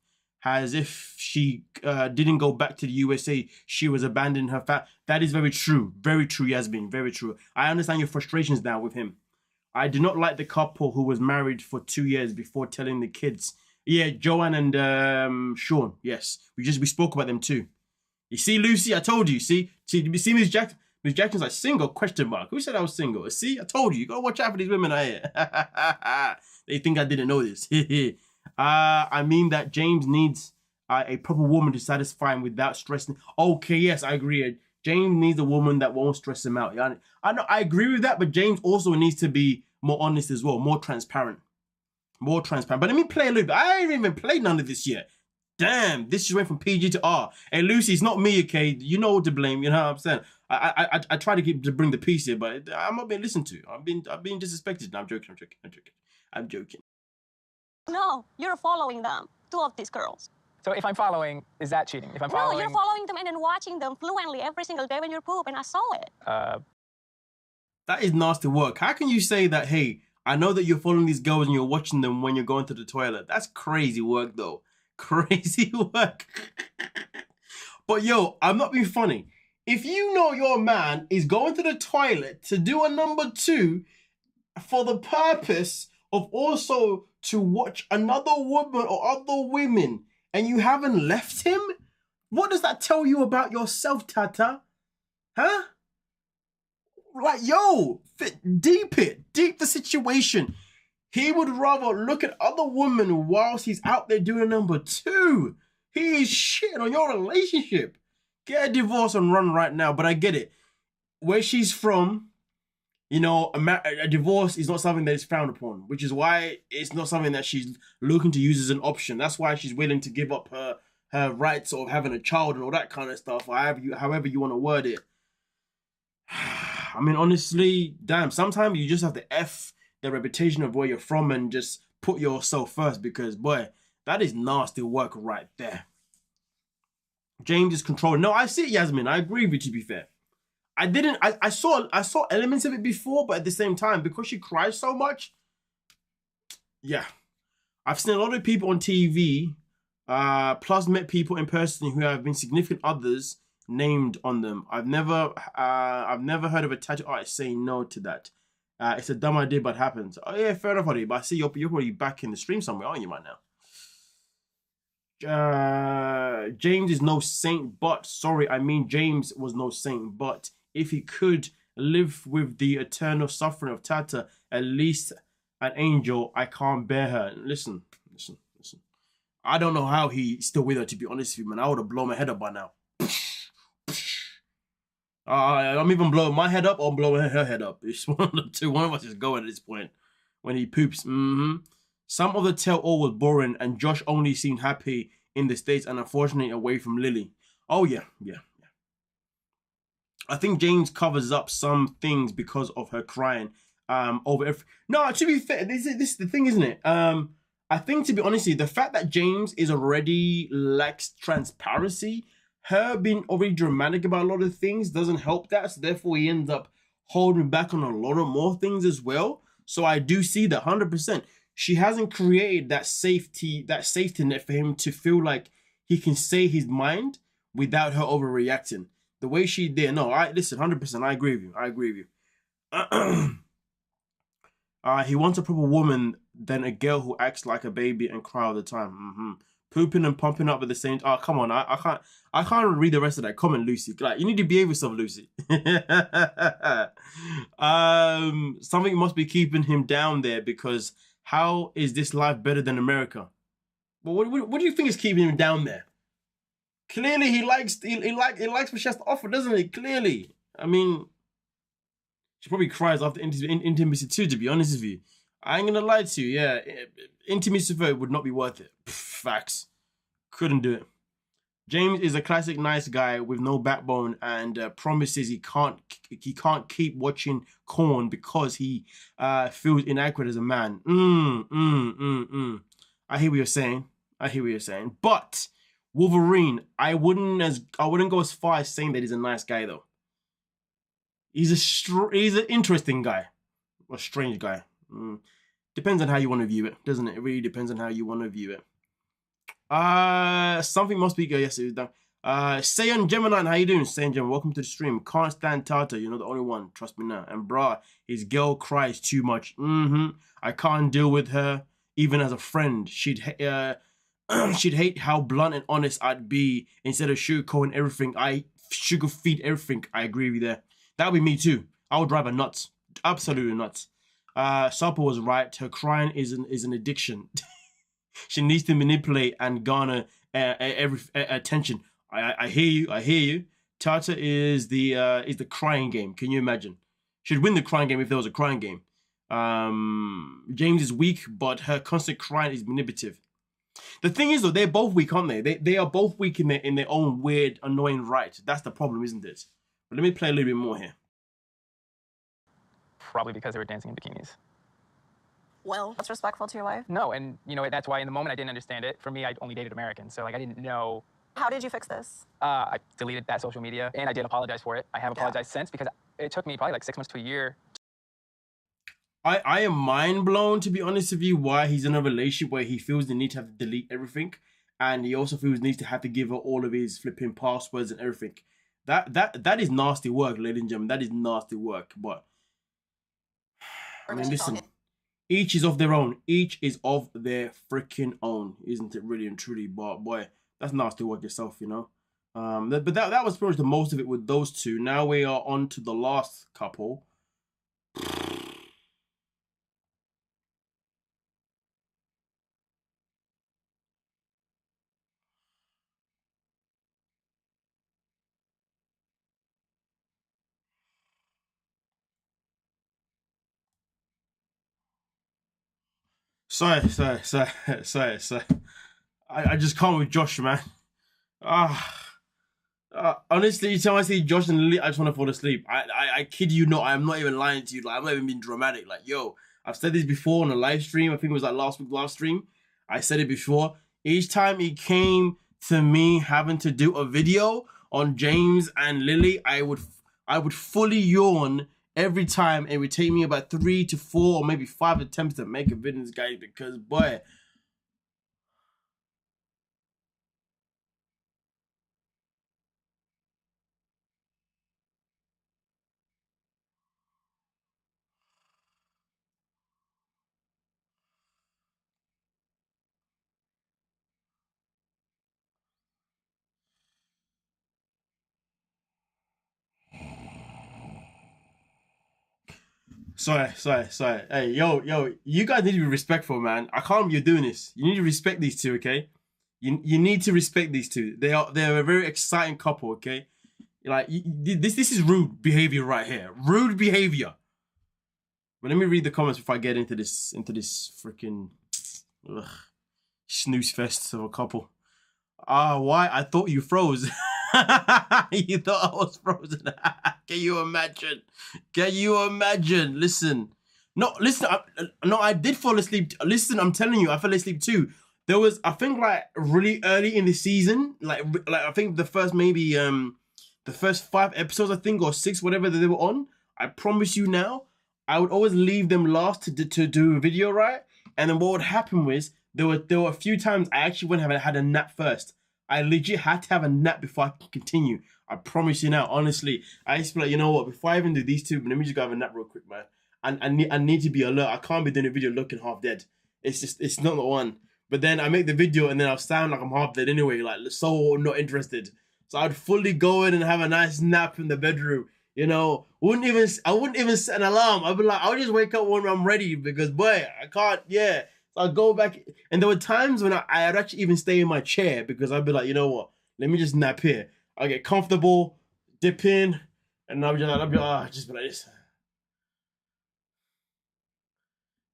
she didn't go back to the USA. She was abandoning her family. That is very true. Very true, Yasmin. Very true. I understand your frustrations now with him. I do not like the couple who was married for 2 years before telling the kids. Yeah, Joan and Sean. Yes, we spoke about them too. You see, Lucy, I told you. See, Miss Jackson. Miss Jackson's like single? Question mark. Who said I was single? See, I told you. You gotta watch out for these women out here. They think I didn't know this. I mean that James needs a proper woman to satisfy him without stressing. Okay, yes, I agree. James needs a woman that won't stress him out. I know, I agree with that, but James also needs to be more honest as well, more transparent. But let me play a little bit. I ain't even played none of this yet. Damn, this just went from PG to R. Hey, Lucy, it's not me, okay? You know what to blame. You know what I'm saying? I try to bring the peace here, but I'm not being listened to. I'm being disrespected. No, I'm joking. No, you're following them. 2 of these girls. So if I'm following, is that cheating? If I'm following... No, you're following them and then watching them fluently every single day when you poop, and I saw it. That is nasty work. How can you say that, hey, I know that you're following these girls and you're watching them when you're going to the toilet? That's crazy work, though. Crazy work. But yo, I'm not being funny. If you know your man is going to the toilet to do a number 2 for the purpose of also to watch another woman or other women and you haven't left him, What does that tell you about yourself, Tata? Huh? Like, yo, deep the situation. He would rather look at other women whilst he's out there doing number 2. He is shitting on your relationship. Get a divorce and run right now. But I get it. Where she's from, you know, a divorce is not something that is frowned upon, which is why it's not something that she's looking to use as an option. That's why she's willing to give up her rights of having a child and all that kind of stuff, or however you want to word it. I mean, honestly, damn, sometimes you just have to F the reputation of where you're from and just put yourself first, because, boy, that is nasty work right there. James is controlling. No, I see it, Yasmin. I agree with you, to be fair. I saw elements of it before, but at the same time, because she cries so much, yeah. I've seen a lot of people on TV, plus met people in person who have been significant others named on them. I've never heard of a tattoo artist saying no to that. It's a dumb idea, but happens. Oh yeah, fair enough, buddy. But I see you're probably back in the stream somewhere, aren't you, right now? James is no saint, but sorry, I mean James was no saint, but if he could live with the eternal suffering of Tata, at least an angel, I can't bear her. Listen. I don't know how he's still with her, to be honest with you, man. I would have blown my head up by now. I'm even blowing my head up or I'm blowing her head up. It's one of the two. One of us is going at this point. When he poops. Some of the tell-all was boring and Josh only seemed happy in the States and unfortunately away from Lily. Oh, yeah. I think James covers up some things because of her crying over everything. No, to be fair, this is the thing, isn't it? I think, to be honest, the fact that James is already lacks transparency, her being already dramatic about a lot of things doesn't help that. So therefore, he ends up holding back on a lot of more things as well. So I do see that 100%. She hasn't created that safety net for him to feel like he can say his mind without her overreacting. The way she did, no, listen, 100%, I agree with you. He wants a proper woman than a girl who acts like a baby and cry all the time. Pooping and pumping up at the same time. Oh, come on, I can't read the rest of that comment, Lucy. Like, you need to behave yourself, Lucy. Something must be keeping him down there, because how is this life better than America? Well, what do you think is keeping him down there? Clearly, he likes what she has to offer, doesn't he? Clearly, I mean, she probably cries after intimacy too. To be honest with you, I ain't gonna lie to you. Yeah, intimacy for her would not be worth it. Facts, couldn't do it. James is a classic nice guy with no backbone and promises he can't keep watching Korn because he feels inadequate as a man. I hear what you're saying. But Wolverine, I wouldn't go as far as saying that he's a nice guy though. He's an interesting guy, a strange guy. Depends on how you want to view it, doesn't it? It really depends on how you want to view it. Something must be good. Yes, it was done. Sayan Gemini, how you doing? Sayan Gemini, welcome to the stream. Can't stand Tata, you're not the only one. Trust me now. And brah, his girl cries too much. I can't deal with her, even as a friend. She'd hate how blunt and honest I'd be instead of sugarcoating everything. I sugar feed everything. I agree with you there. That would be me too. I would drive her nuts. Absolutely nuts. Sapa was right. Her crying is an addiction. She needs to manipulate and garner every attention. I hear you. Tata is the crying game. Can you imagine? She'd win the crying game if there was a crying game. James is weak, but her constant crying is manipulative. The thing is, though, they're both weak, aren't they? They are both weak in their own weird, annoying right. That's the problem, isn't it? But let me play a little bit more here. Probably because they were dancing in bikinis. Well, that's respectful to your wife. No, and you know that's why in the moment I didn't understand it. For me, I only dated Americans, so like I didn't know. How did you fix this? I deleted that social media, and I did apologize for it. I have apologized since because it took me probably like 6 months to a year. I am mind blown, to be honest with you, why he's in a relationship where he feels the need to have to delete everything, and he also feels needs to have to give her all of his flipping passwords and everything. That is nasty work, ladies and gentlemen. That is nasty work. But I mean, listen, each is of their own. Each is of their freaking own, isn't it? Really and truly. But boy, that's nasty work yourself, you know. But that was pretty much the most of it with those two. Now we are on to the last couple. Sorry. I just can't with Josh, man. Honestly, each time I see Josh and Lily, I just want to fall asleep. I kid you not. I'm not even lying to you. Like, I'm not even being dramatic. Like, yo, I've said this before on a live stream. I think it was like last week's live stream. I said it before. Each time it came to me having to do a video on James and Lily, I would fully yawn every time. It would take me about 3 to 4 or maybe 5 attempts to make a video, guys, because boy. Sorry. Hey, yo, you guys need to be respectful, man. I can't believe you're doing this. You need to respect these two, okay? You need to respect these two. They're a very exciting couple, okay? Like this is rude behavior right here. Rude behavior. But let me read the comments before I get into this freaking snooze fest of a couple. Why? I thought you froze. You thought I was frozen. Can you imagine? Can you imagine? Listen. No, listen. I did fall asleep. Listen, I'm telling you, I fell asleep too. There was, I think, like really early in the season, like I think the first maybe the first 5 episodes, I think, or 6, whatever that they were on. I promise you now, I would always leave them last to do a video, right? And then what would happen was there were a few times I actually went and had a nap first. I legit had to have a nap before I could continue. I promise you now, honestly. I used to be like, you know what? Before I even do these two, let me just go have a nap real quick, man. And I need to be alert. I can't be doing a video looking half dead. It's not the one. But then I make the video and then I'll sound like I'm half dead anyway, like so not interested. So I'd fully go in and have a nice nap in the bedroom. You know, I wouldn't even set an alarm. I'd be like, I'll just wake up when I'm ready because boy, I can't. Yeah. So I'd go back, and there were times when I'd actually even stay in my chair because I'd be like, you know what? Let me just nap here. I'll get comfortable, dip in, and I'll be like, just be like this.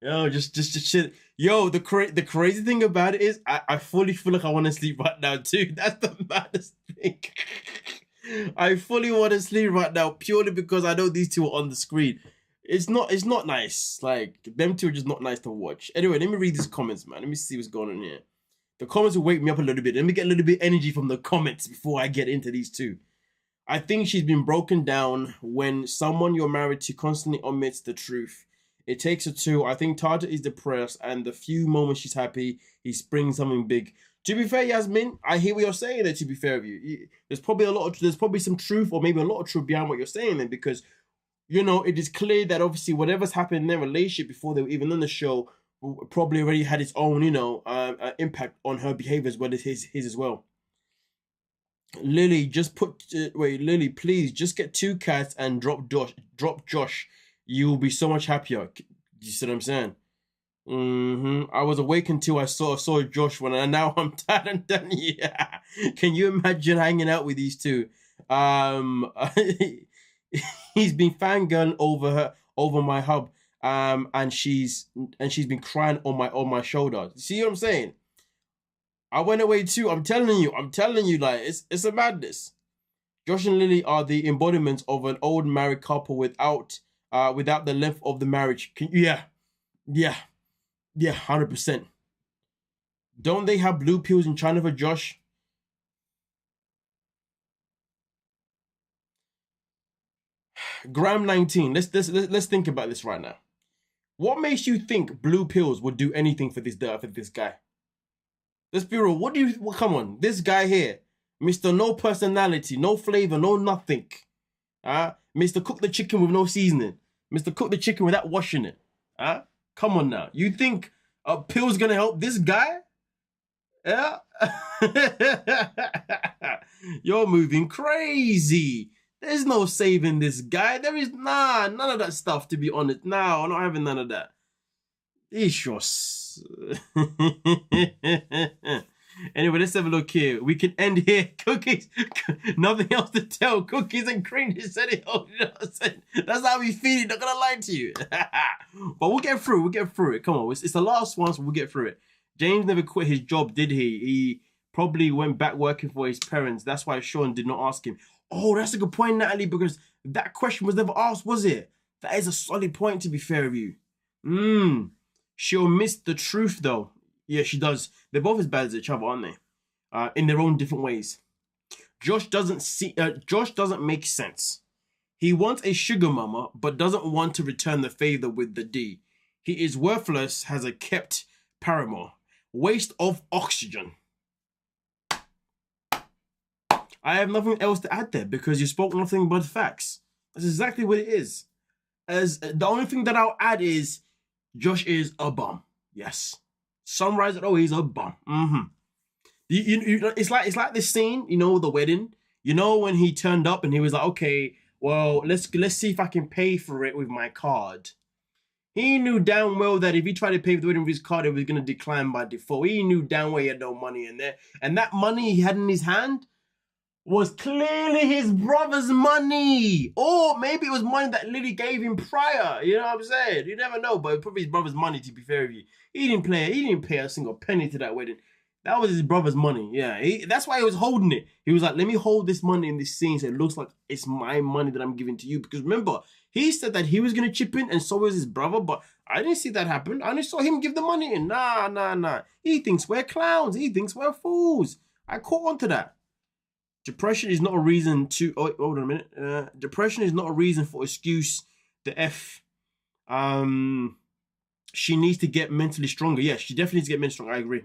Yo, just shit. Yo, the crazy thing about it is I fully feel like I want to sleep right now too. That's the maddest thing. I fully want to sleep right now purely because I know these two are on the screen. It's not nice. Like, them two are just not nice to watch. Anyway, let me read these comments, man. Let me see what's going on here. The comments will wake me up a little bit. Let me get a little bit of energy from the comments before I get into these two. I think she's been broken down when someone you're married to constantly omits the truth. It takes a two. I think Tata is depressed, and the few moments she's happy, he springs something big. To be fair, Yasmin, I hear what you're saying there, to be fair with you. There's probably some truth or maybe a lot of truth behind what you're saying then, because you know, it is clear that obviously whatever's happened in their relationship before they were even on the show probably already had its own, you know, impact on her behavior as well as his as well. Lily, just put Lily, please just get 2 cats and drop Josh. You'll be so much happier. You see what I'm saying? I was awake until I saw Josh and now I'm tired and done. Yeah. Can you imagine hanging out with these two? He's been fangirling over my hub, and she's been crying on my shoulder. See what I'm saying? I went away too. I'm telling you, like it's a madness. Josh and Lily are the embodiments of an old married couple without the length of the marriage. Yeah, 100%. Don't they have blue pills in China for Josh? Gram 19. Let's think about this right now. What makes you think blue pills would do anything for this guy? Let's be real. Come on, this guy here, Mr. No personality, no flavor, no nothing. Mr. Cook the chicken with no seasoning. Mr. Cook the chicken without washing it. Come on now. You think a pill's gonna help this guy? Yeah. You're moving crazy. There's no saving this guy. There is none of that stuff, to be honest. No, I'm not having none of that. It's just... Anyway, let's have a look here. We can end here. Cookies. Nothing else to tell. Cookies and cream. Just said it all. You know what I'm saying? That's how we feel. Not gonna lie to you. But we'll get through. We'll get through it. Come on. It's the last one, so we'll get through it. James never quit his job, did he? He probably went back working for his parents. That's why Sean did not ask him. Oh, that's a good point, Natalie, because that question was never asked, was it? That is a solid point, to be fair with you. She'll miss the truth, though. Yeah, she does. They're both as bad as each other, aren't they? In their own different ways. Josh doesn't make sense. He wants a sugar mama, but doesn't want to return the favor with the D. He is worthless, has a kept paramour. Waste of oxygen. I have nothing else to add there because you spoke nothing but facts. That's exactly what it is. As the only thing that I'll add is Josh is a bum. Yes. Summarize it. Oh, he's a bum. It's like this scene, you know, the wedding. You know, when he turned up and he was like, okay, well, let's see if I can pay for it with my card. He knew damn well that if he tried to pay for the wedding with his card, it was going to decline by default. He knew damn well he had no money in there. And that money he had in his hand was clearly his brother's money. Or maybe it was money that Lily gave him prior. You know what I'm saying? You never know, but it was probably his brother's money, to be fair with you. He didn't pay a single penny to that wedding. That was his brother's money. Yeah, that's why he was holding it. He was like, let me hold this money in this scene so it looks like it's my money that I'm giving to you. Because remember, he said that he was going to chip in and so was his brother, but I didn't see that happen. I only saw him give the money in. Nah. He thinks we're clowns. He thinks we're fools. I caught on to that. Depression is not a reason to... Oh, hold on a minute. Depression is not a reason for excuse. The F. She needs to get mentally stronger. Yeah, she definitely needs to get mentally stronger. I agree.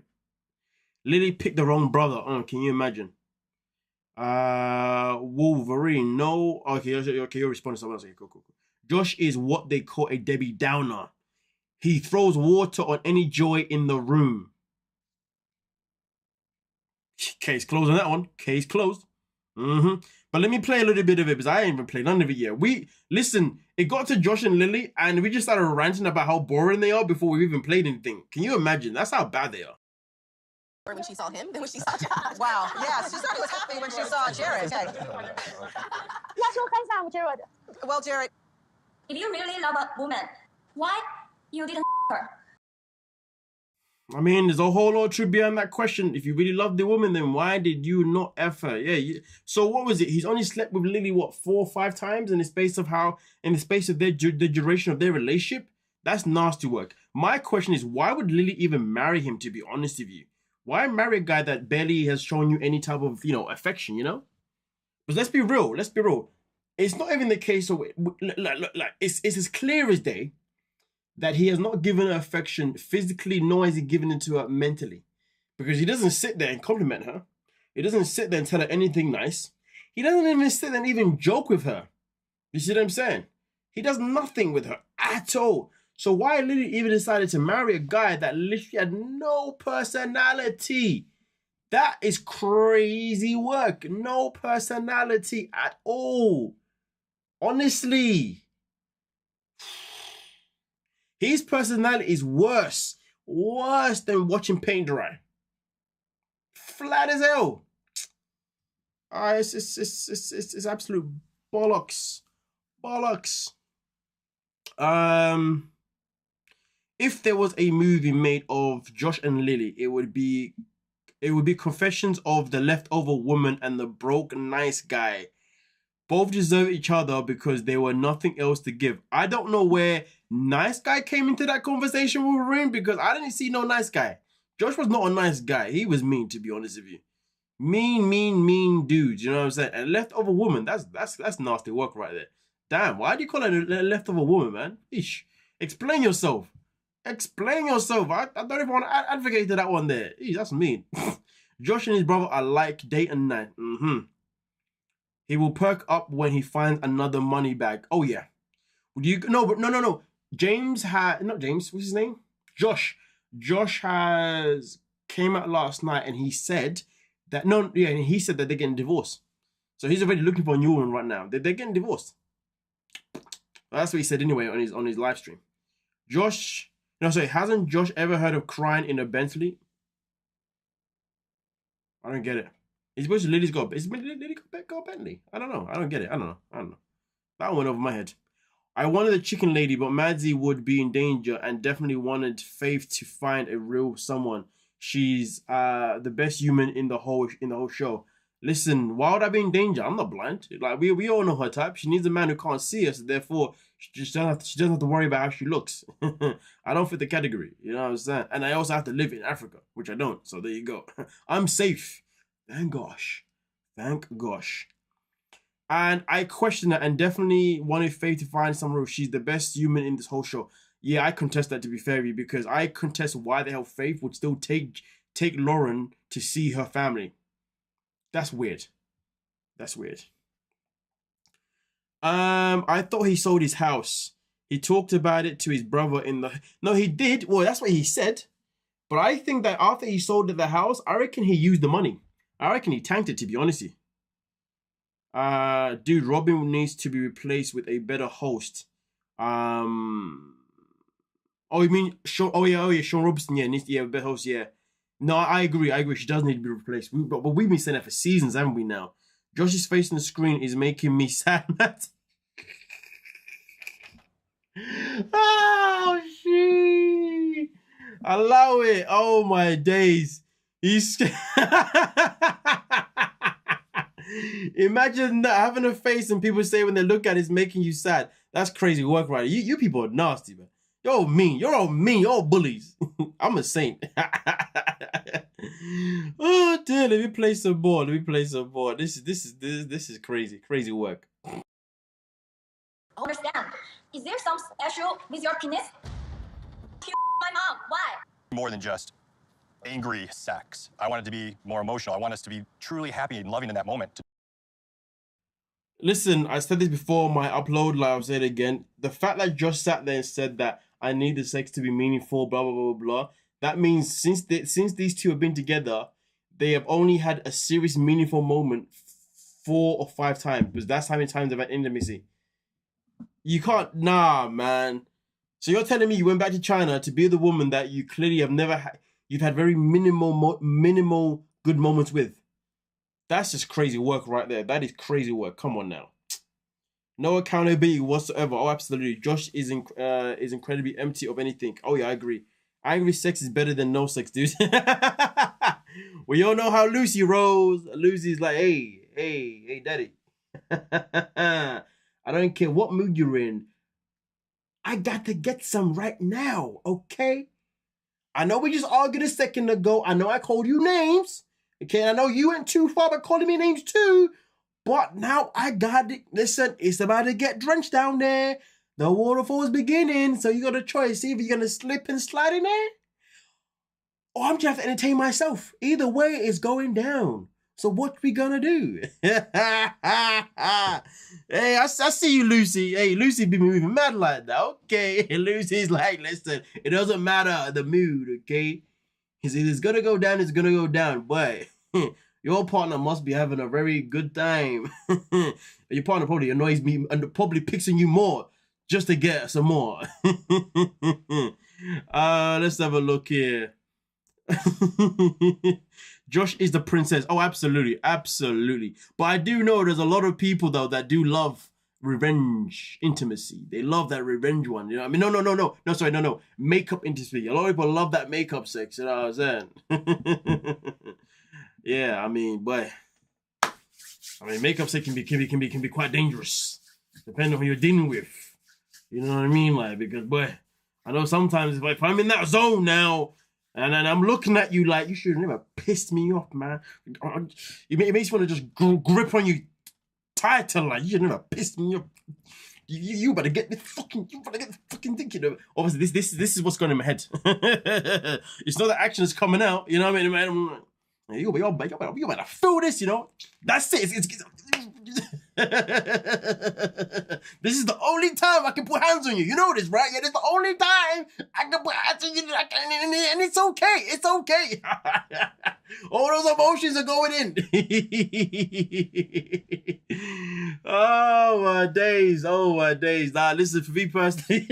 Lily picked the wrong brother. Oh, can you imagine? Wolverine. No. Okay, you're responding to someone else. Okay, cool. Josh is what they call a Debbie Downer. He throws water on any joy in the room. Case closed on that one. Case closed. But let me play a little bit of it because I ain't even played none of it yet. Listen, it got to Josh and Lily and we just started ranting about how boring they are before we even played anything. Can you imagine? That's how bad they are. When she saw him than when she saw Josh. Wow. Yeah, she certainly was happy when she saw Jared. Okay. Well, Jared, if you really love a woman, why you didn't her? I mean, there's a whole lot of truth behind that question. If you really love the woman, then why did you not F her? Yeah. So what was it? He's only slept with Lily, what, 4 or 5 times in the space of the duration of their relationship? That's nasty work. My question is, why would Lily even marry him, to be honest with you? Why marry a guy that barely has shown you any type of, affection, you know? But let's be real. It's not even the case of, it's as clear as day that he has not given her affection physically, nor has he given it to her mentally. Because he doesn't sit there and compliment her. He doesn't sit there and tell her anything nice. He doesn't even sit there and even joke with her. You see what I'm saying? He does nothing with her at all. So why Lily even decided to marry a guy that literally had no personality? That is crazy work. No personality at all. Honestly. His personality is worse than watching paint dry. Flat as hell. It's absolute bollocks. If there was a movie made of Josh and Lily, it would be Confessions of the Leftover Woman and the Broke Nice Guy. Both deserve each other because there were nothing else to give. I don't know where nice guy came into that conversation with Wolverine because I didn't see no nice guy. Josh was not a nice guy. He was mean, to be honest with you. Mean dude. You know what I'm saying? And leftover woman, that's nasty work right there. Damn, why do you call it a leftover woman, man? Eesh. Explain yourself. I don't even want to advocate to that one there. Eesh, that's mean. Josh and his brother are like day and night. He will perk up when he finds another money bag. Oh, yeah. No. James had... Not James. What's his name? Josh. Josh has came out last night and he said that he said that they're getting divorced. So he's already looking for a new one right now. They're getting divorced. That's what he said anyway on his live stream. Josh, hasn't Josh ever heard of crying in a Bentley? I don't get it. He's supposed to Lily's got. Is Lily got a Bentley? I don't know. I don't get it. I don't know. That went over my head. I wanted a chicken lady, but Madzie would be in danger and definitely wanted Faith to find a real someone. She's the best human in the whole show. Listen, why would I be in danger? I'm not blind. Like we all know her type. She needs a man who can't see us. Therefore, she doesn't have to worry about how she looks. I don't fit the category. You know what I'm saying? And I also have to live in Africa, which I don't. So there you go. I'm safe. Thank gosh. Thank gosh. And I question that and definitely wanted Faith to find some rule. She's the best human in this whole show. Yeah, I contest that, to be fair with you, because I contest why the hell Faith would still take Lauren to see her family. That's weird. That's weird. I thought he sold his house. He talked about it to his brother in the... No, he did. Well, that's what he said. But I think that after he sold the house, I reckon he used the money. I reckon he tanked it, to be honest with you. Dude, Robin needs to be replaced with a better host. Oh, you mean Sean? Oh yeah, Sean Robinson. Yeah, needs to a better host. Yeah. No, I agree. She does need to be replaced. But we've been saying that for seasons, haven't we? Now, Josh's face on the screen is making me sad, Matt. Oh shit! Allow it. Oh my days. He's. Imagine that, having a face and people say when they look at it, it's making you sad. That's crazy work, right? You people are nasty, man. You're all mean. You're all mean. You're all bullies. I'm a saint. Oh dear, let me play some more. This is crazy. Crazy work. I understand. Is there some special with your penis? My mom. Why? More than just angry sex. I want it to be more emotional. I want us to be truly happy and loving in that moment. Listen, I said this before my upload, like I'll say it again. The fact that Josh sat there and said that I need the sex to be meaningful, blah, blah, blah, blah, that means since these two have been together, they have only had a serious, meaningful moment 4 or 5 times. Because that's how many times they've had intimacy. You can't, nah, man. So you're telling me you went back to China to be the woman that you clearly have never had, you've had very minimal good moments with. That's just crazy work right there. That is crazy work. Come on now. No accountability whatsoever. Oh, absolutely. Josh is incredibly empty of anything. Oh yeah, I agree. Angry sex is better than no sex, dude. We all know how Lucy rolls. Lucy's like, hey, daddy. I don't care what mood you're in. I got to get some right now, okay? I know we just argued a second ago. I know I called you names. Okay, and I know you went too far by calling me names too. But now I got it. Listen, it's about to get drenched down there. The waterfall is beginning. So you got a choice. See if you're going to slip and slide in there. Or I'm just have to entertain myself. Either way, it's going down. So what we gonna do? Hey, I see you, Lucy. Hey, Lucy be moving mad like that. Okay, Lucy's like, listen, it doesn't matter the mood, okay? It's gonna go down, it's gonna go down. But your partner must be having a very good time. Your partner probably annoys me and probably picks on you more just to get some more. Let's have a look here. Josh is the princess. Oh, absolutely. Absolutely. But I do know there's a lot of people, though, that do love revenge intimacy. They love that revenge one. You know what I mean? No. Makeup intimacy. A lot of people love that makeup sex. You know what I'm saying? Yeah, I mean, but makeup sex can be quite dangerous, depending on who you're dealing with. You know what I mean? Like, because, boy, I know sometimes if I'm in that zone now, and then I'm looking at you like, you should have never pissed me off, man. It makes you want to just grip on you tighter, like, you should have never pissed me off. You better get the fucking thing, you know. Obviously, this is what's going in my head. It's not that action is coming out, you know what I mean, man? You better feel this, you know. That's it. This is the only time I can put hands on you. You know this, right? Yeah, this is the only time I can put hands on you, and it's okay. It's okay. All those emotions are going in. Oh my days. Oh my days. Nah, listen, for me personally.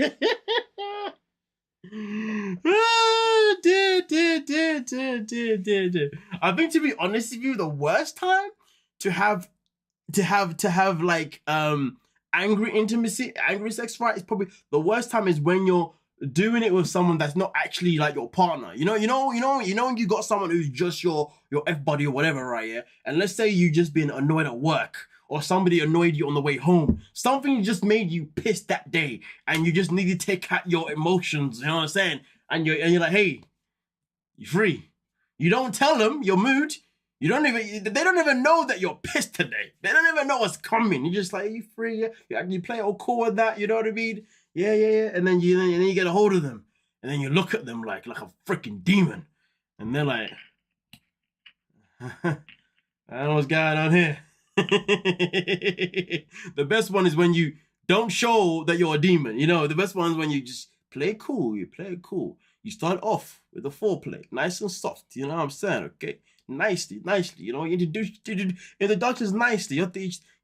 I think, to be honest with you, the worst time to have like angry intimacy, angry sex, right, is probably the worst time is when you're doing it with someone that's not actually like your partner. You know, when you got someone who's just your F buddy or whatever, right? Yeah. And let's say you just been annoyed at work, or somebody annoyed you on the way home. Something just made you pissed that day, and you just need to take out your emotions. You know what I'm saying? And you're like, hey, you're free. You don't tell them your mood. They don't even know that you're pissed today. They don't even know what's coming. You're just like, you free? Yeah? You play it all cool with that. You know what I mean? Yeah. And then you get a hold of them, and then you look at them like a freaking demon, and they're like, I don't know what's going on here. The best one is when you don't show that you're a demon. You know, the best one is when you just play it cool. You play it cool. You start off with a foreplay, nice and soft. You know what I'm saying? Okay, nicely. You know, you introduce introductions nicely.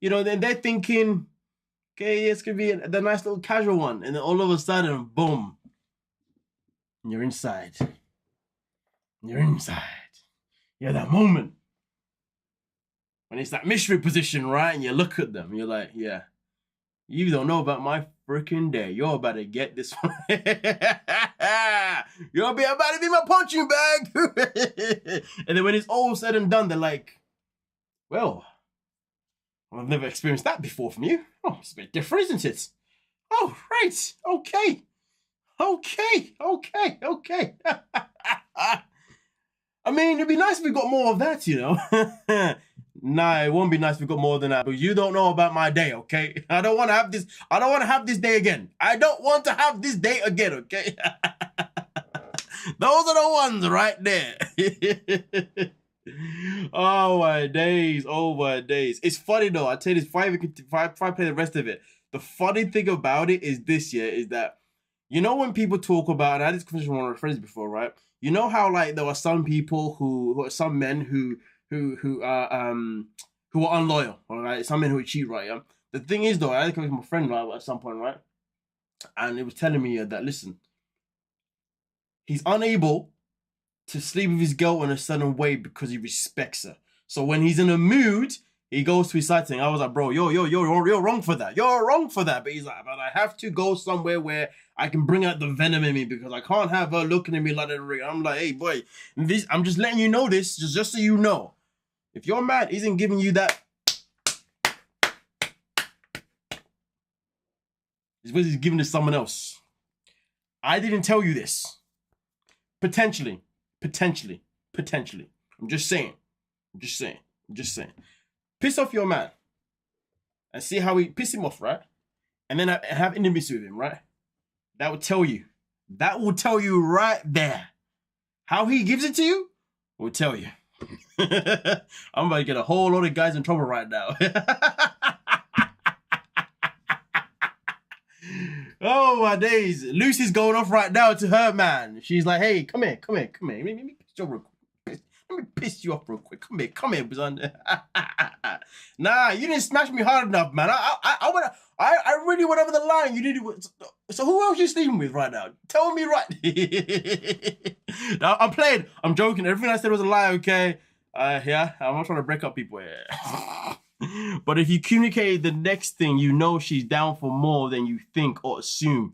You know, then they're thinking, okay, it's gonna be the nice little casual one, and then all of a sudden, boom, you're inside. You're inside. Yeah, that moment. When it's that mystery position, right? And you look at them, you're like, yeah, you don't know about my freaking day. You're about to get this one. You're about to be my punching bag. And then when it's all said and done, they're like, well, I've never experienced that before from you. Oh, it's a bit different, isn't it? Oh, right. Okay. I mean, it'd be nice if we got more of that, you know? Nah, it won't be nice if we got more than that. But you don't know about my day, okay? I don't want to have this. I don't want to have this day again. I don't want to have this day again, okay? Those are the ones right there. Oh my days. Oh my days. It's funny though. I tell you this, if I play the rest of it, the funny thing about it is this, yeah, is that, you know, when people talk about, and I had this conversation with one of my friends before, right? You know how like there are some people who are some men who are unloyal, all right? Some men who cheat, right? Yeah? The thing is though, I had a conversation with my friend, right, at some point, right? And it was telling me that, listen, he's unable to sleep with his girl in a certain way because he respects her. So when he's in a mood, he goes to his side thing. I was like, bro, you're wrong for that. You're wrong for that. But he's like, but I have to go somewhere where I can bring out the venom in me because I can't have her looking at me like that. I'm like, hey, boy, I'm just letting you know this, just so you know. If your man isn't giving you that, it's what he's giving to someone else. I didn't tell you this. Potentially. I'm just saying. Piss off your man and see how he piss him off, right? And then have intimacy with him, right? That will tell you. That will tell you right there. How he gives it to you will tell you. I'm about to get a whole lot of guys in trouble right now. Oh my days. Lucy's going off right now to her man. She's like, hey, come here. Let me piss you off real quick. Come here, Bazan. Nah, you didn't smash me hard enough, man. I really went over the line. You did. So who else you sleeping with right now? Tell me right. No, I'm playing. I'm joking. Everything I said was a lie, okay? Yeah, I'm not trying to break up people here. But if you communicate the next thing, you know she's down for more than you think or assume.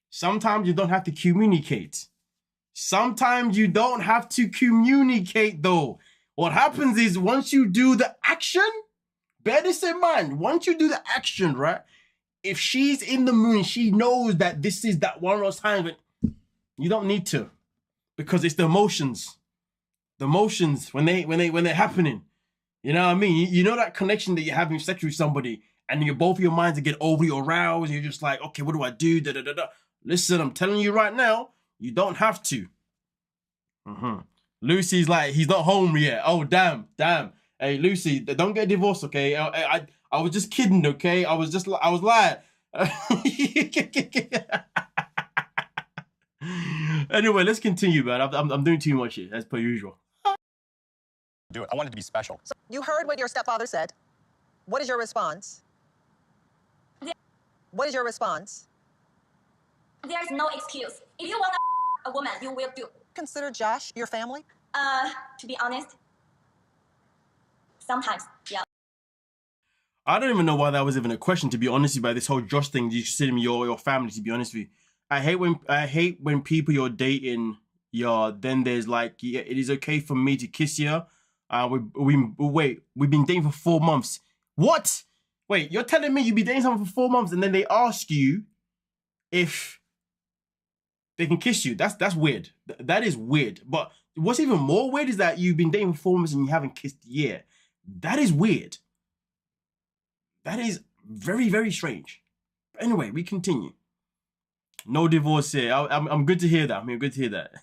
Sometimes you don't have to communicate. Though. What happens is once you do the action, bear this in mind, once you do the action, right? If she's in the mood, she knows that this is that one of those times when you don't need to, because it's the emotions. The emotions when they're happening. You know what I mean? You know that connection that you're having sex with somebody, and both of your minds get overly aroused. You're just like, okay, what do I do? Listen, I'm telling you right now, you don't have to. Lucy's like, he's not home yet. Oh, damn. Hey, Lucy, don't get divorced, okay? I was just kidding, okay? I was lying. Anyway, let's continue, man. I'm doing too much here, as per usual. Do it. I wanted to be special. So you heard what your stepfather said. What is your response? What is your response? There is no excuse. If you want a woman, you will do. Consider Josh your family? To be honest, sometimes, yeah. I don't even know why that was even a question, to be honest with you, by this whole Josh thing. You consider me your family, to be honest with you. I hate when people you're dating, then there's like, yeah, it is okay for me to kiss you. We've been dating for 4 months. What? Wait, you're telling me you've been dating someone for 4 months and then they ask you if they can kiss you? That's weird. That is weird. But what's even more weird is that you've been dating for 4 months and you haven't kissed yet. That is weird. That is very, very strange. But anyway, we continue. No divorce here. I'm good to hear that. I'm good to hear that.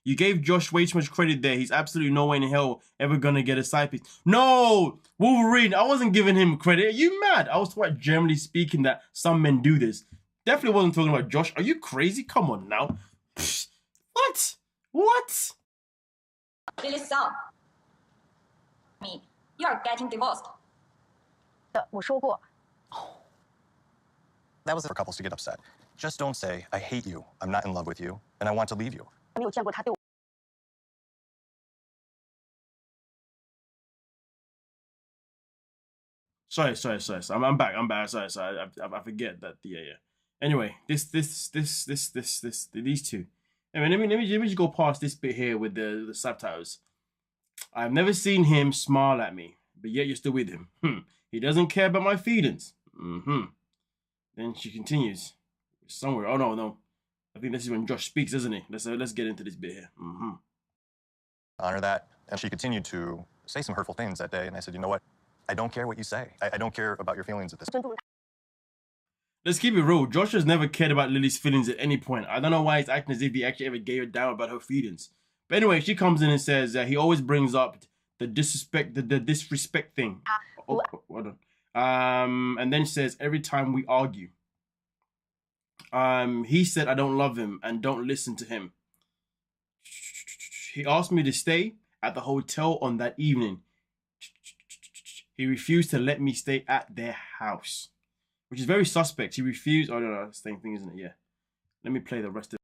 You gave Josh way too much credit there. He's absolutely no way in hell ever gonna get a side piece. No! Wolverine, I wasn't giving him credit. Are you mad? I was talking about generally speaking that some men do this. Definitely wasn't talking about Josh. Are you crazy? Come on now. Pfft. What? What? Really so. Me, you are getting divorced. 我说过. That was For couples to get upset. Just don't say, I hate you, I'm not in love with you, and I want to leave you. 没有见过他对我. Sorry. I'm back. Sorry. I forget that. Yeah. Anyway, these two. Anyway, let me just go past this bit here with the subtitles. I've never seen him smile at me, but yet you're still with him. He doesn't care about my feelings. Then she continues somewhere. Oh no. I think this is when Josh speaks, isn't he? Let's get into this bit here. Honor that. And she continued to say some hurtful things that day. And I said, you know what? I don't care what you say. I don't care about your feelings at this point. Let's keep it real. Josh has never cared about Lily's feelings at any point. I don't know why he's acting as if he actually ever gave a damn about her feelings. But anyway, she comes in and says that he always brings up the disrespect thing. Hold on. And then says every time we argue. He said I don't love him and don't listen to him. He asked me to stay at the hotel on that evening. He refused to let me stay at their house, which is very suspect. He refused. Oh no, it's the same thing, isn't it? Yeah. Let me play the rest of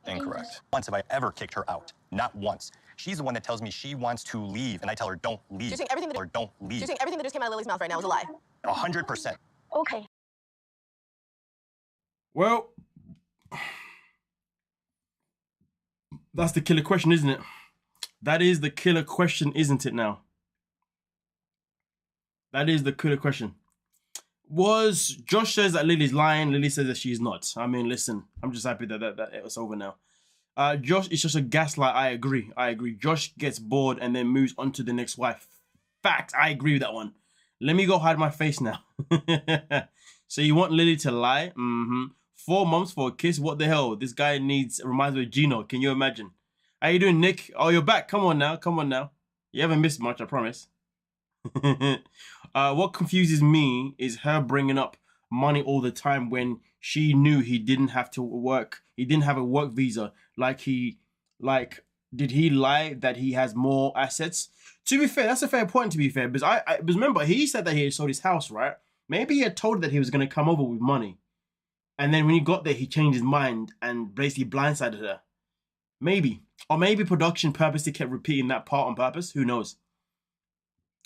it. Incorrect. Once have I ever kicked her out. Not once. She's the one that tells me she wants to leave, and I tell her, don't leave. Do you think everything that, don't leave. Do you think everything that just came out of Lily's mouth right now is a lie? 100%. Okay. Well, that's the killer question, isn't it? That is the killer question, isn't it now? That is the killer question. Was Josh says that Lily's lying, Lily says that she's not. I mean, listen, I'm just happy that it's over now. Josh is just a gaslight. I agree. Josh gets bored and then moves on to the next wife. Fact, I agree with that one. Let me go hide my face now. So you want Lily to lie? 4 months for a kiss? What the hell? This guy reminds me of Gino. Can you imagine? How you doing, Nick? Oh, you're back. Come on now. You haven't missed much, I promise. What confuses me is her bringing up money all the time when she knew he didn't have to work. He didn't have a work visa. Did he lie that he has more assets? To be fair, that's a fair point, to be fair. Because because remember, he said that he had sold his house, right? Maybe he had told her that he was going to come over with money. And then when he got there, he changed his mind and basically blindsided her. Maybe. Or maybe production purposely kept repeating that part on purpose. Who knows?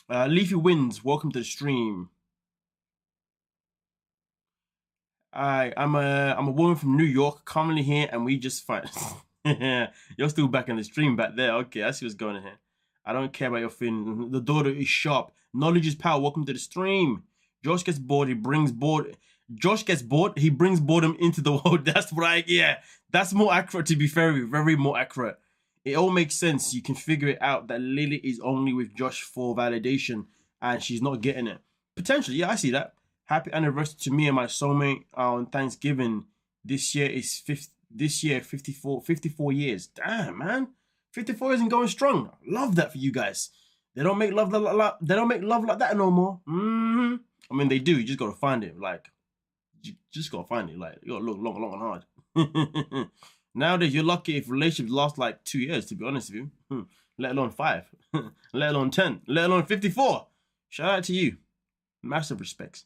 Leafy Winds, welcome to the stream. I'm a woman from New York, currently here, and we just fight. You're still back in the stream back there. Okay, I see what's going on here. I don't care about your feelings. The daughter is sharp. Knowledge is power. Welcome to the stream. Josh gets bored. He brings bored. Josh gets bored. He brings boredom into the world. That's right. Yeah, that's more accurate. To be fair, very more accurate. It all makes sense. You can figure it out that Lily is only with Josh for validation, and she's not getting it. Potentially, yeah, I see that. Happy anniversary to me and my soulmate on Thanksgiving. This year is 54 years. Damn, man. 54 isn't going strong. Love that for you guys. They don't make love like they don't make love like that no more. I mean, they do. You just gotta find it. Like, you just gotta find it. Like, you gotta look long and hard. Nowadays, you're lucky if relationships last like 2 years, to be honest with you. Let alone 5. Let alone 10. Let alone 54. Shout out to you. Massive respects.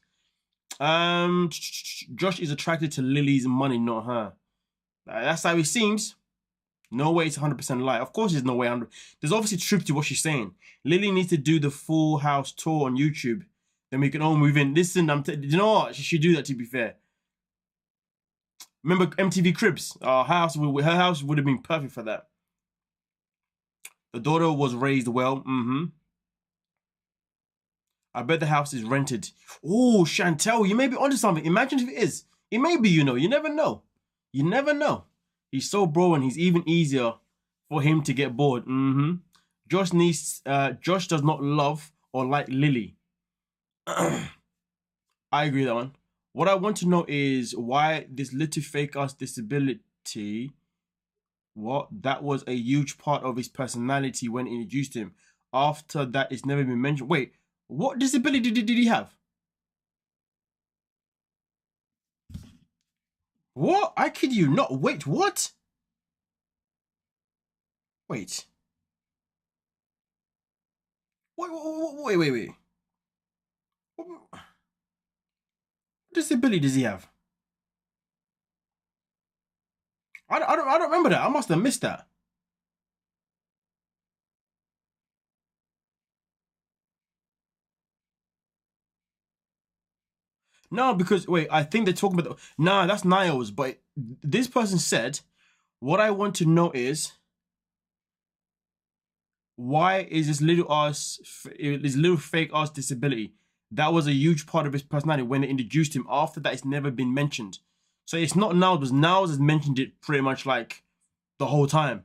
Josh is attracted to Lily's money, not her. That's how it seems. No way it's 100% lie. Of course there's no way 100%. There's obviously truth to what she's saying. Lily needs to do the full house tour on YouTube. Then we can all move in. Listen, you know what? She should do that, to be fair. Remember MTV Cribs? Her house would have been perfect for that. The daughter was raised well. I bet the house is rented. Oh, Chantel, you may be onto something. Imagine if it is. It may be, you know. You never know. You never know. He's so bro and he's even easier for him to get bored. Josh does not love or like Lily. I agree with that one. What I want to know is why this little fake ass disability, that was a huge part of his personality when he introduced him. After that, it's never been mentioned. Wait, what disability did he have? What? I kid you not. Wait, what? Wait. Wait. What disability does he have? I don't remember that. I must have missed that. No, because wait, I think they're talking about nah, that's Niall's, but this person said, what I want to know is why is this little fake ass disability? That was a huge part of his personality when they introduced him. After that, it's never been mentioned. So it's not Niall, because Niall has mentioned it pretty much like the whole time.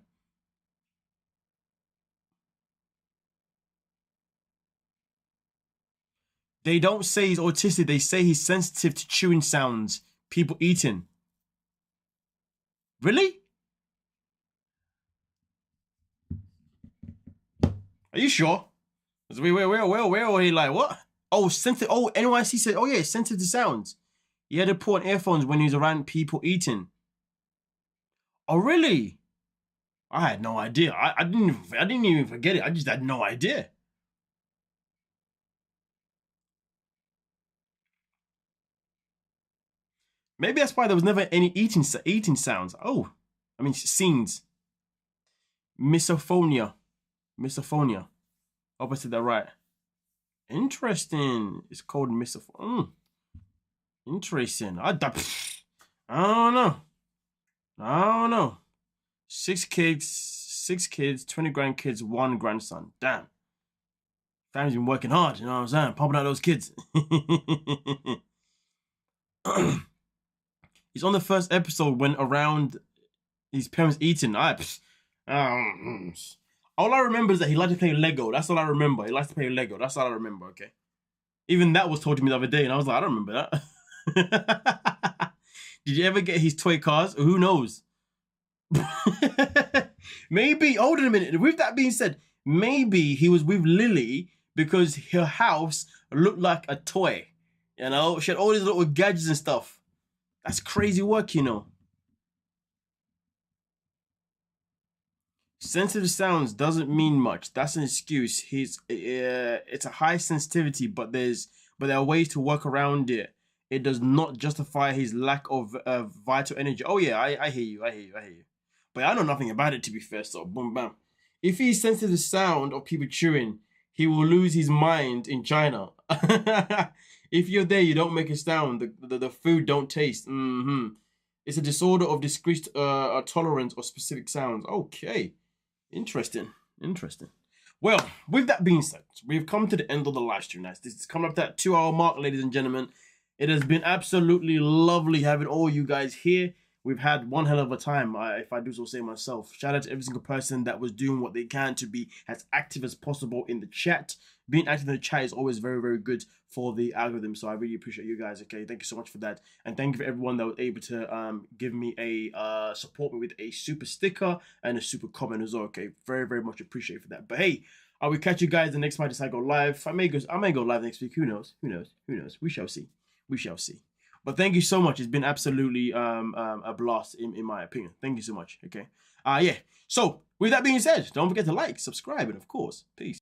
They don't say he's autistic. They say he's sensitive to chewing sounds, people eating. Really? Are you sure? Where are he like, what? Oh, sensitive. Oh, NYC said, oh yeah, sensitive to sounds. He had to put on earphones when he was around people eating. Oh, really? I had no idea. I didn't even forget it. I just had no idea. Maybe that's why there was never any eating sounds. Oh, I mean scenes. Misophonia. Hope I said that right. Interesting. It's called misophonia. Interesting. I don't know. 6 kids, 20 grandkids, 1 grandson. Damn. Family's been working hard, you know what I'm saying? Pumping out those kids. He's on the first episode when around his parents eating. All I remember is that he liked to play Lego. That's all I remember. He likes to play Lego. That's all I remember, okay? Even that was told to me the other day, and I was like, I don't remember that. Did you ever get his toy cars? Who knows? Maybe, hold on a minute. With that being said, maybe he was with Lily because her house looked like a toy. You know, she had all these little gadgets and stuff. That's crazy work, you know. Sensitive sounds doesn't mean much. That's an excuse. It's a high sensitivity, but there are ways to work around it. It does not justify his lack of vital energy. Oh yeah, I hear you. But I know nothing about it, to be fair. So boom, bam. If he's sensitive to the sound of people chewing, he will lose his mind in China. If you're there, you don't make a sound. The food don't taste. It's a disorder of decreased tolerance of specific sounds. Okay. Interesting. Well, with that being said, we've come to the end of the live stream. This is coming up to that 2-hour mark, ladies and gentlemen. It has been absolutely lovely having all you guys here. We've had one hell of a time, if I do so say myself. Shout out to every single person that was doing what they can to be as active as possible in the chat. being active in the chat is always very, very good for the algorithm. So I really appreciate you guys. Okay, thank you so much for that, and thank you for everyone that was able to give me a support me with a super sticker and a super comment as well. Okay, very, very much appreciated for that. But hey, I will catch you guys the next time I go live. I may go live next week. Who knows? Who knows? Who knows? We shall see. We shall see. But thank you so much. It's been absolutely a blast in my opinion. Thank you so much. Okay. Yeah. So with that being said, don't forget to like, subscribe, and of course, peace.